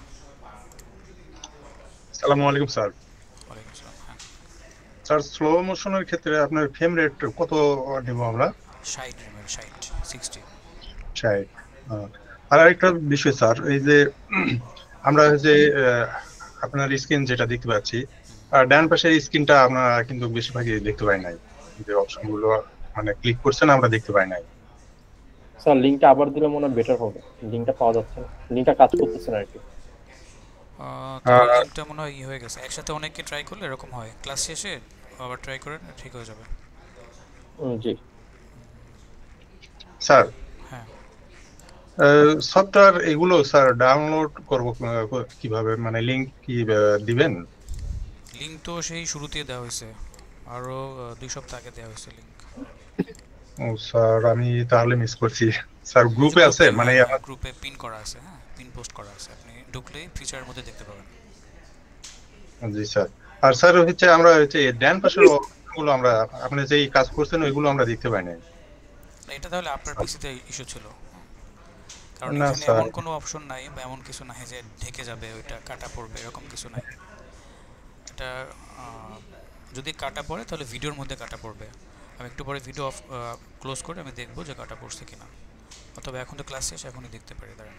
আসসালামু আলাইকুম স্যার। ওয়ালাইকুম আসসালাম। হ্যাঁ, স্যার স্লো মোশনের ক্ষেত্রে আপনার ফ্রেম রেট কত নেব আমরা? 60 নেবেন, 60। চাই। আর আরেকটা বিষয় স্যার, এই যে আমরা যে আপনার স্ক্রিন যেটা দেখতে পাচ্ছি, আর ডান পাশের স্ক্রিনটা আমরা কিন্তু বেশিরভাগই দেখতে পাই নাই, যে অপশনগুলো মানে ক্লিক করছেন আমরা দেখতে পাই নাই। স্যার লিঙ্কটা আবার দিলে মনে হয় বেটার হবে, লিঙ্কটা পাওয়া যাচ্ছে না, লিঙ্কটা কাজ করতেছে না আর কি। তাহলে লিঙ্কটা মনে হয় হয়ে গেছে, একসাথে অনেককে ট্রাই করলে এরকম হয়। ক্লাস শেষে আবার ট্রাই করেন, ঠিক হয়ে যাবে। জি স্যার হ্যাঁ, সফটওয়্যার এগুলো স্যার ডাউনলোড করব কিভাবে, মানে লিংক কি দিবেন? লিঙ্ক তো সেই শুরুতেই দেওয়া হয়েছে, আরও 2 সপ্তাহ আগে দেওয়া হয়েছে লিঙ্ক। ও স্যার, আমি তাহলে মিস করছি স্যার। গ্রুপে আছে মানে গ্রুপে পিন করা আছে। হ্যাঁ, পিন পোস্ট করা আছে, আপনি ঢুকলেই ফিচারের মধ্যে দেখতে পাবেন। জি স্যার। আর স্যার হচ্ছে আমরা হচ্ছে ডান পাশের গুলো আমরা, আপনি যেই কাজ করছেন ওইগুলো আমরা দেখতে পাই না। এটা তাহলে আপনার পিসিতে ইস্যু ছিল, কারণ না এখানে স্যার। এমন কোনো অপশন নাই বা এমন কিছু নাই যে ঢেকে যাবে, ওইটা কাটা পড়বে, এরকম কিছু নাই। এটা যদি কাটা পড়ে তাহলে ভিডিওর মধ্যে কাটা পড়বে। আমি একটু পরে ভিডিও ক্লোজ করে আমি দেখবো যে কাটা পড়ছে কিনা, অথবা এখন তো ক্লাস শেষ, এখনই দেখতে পারি। দাঁড়ান।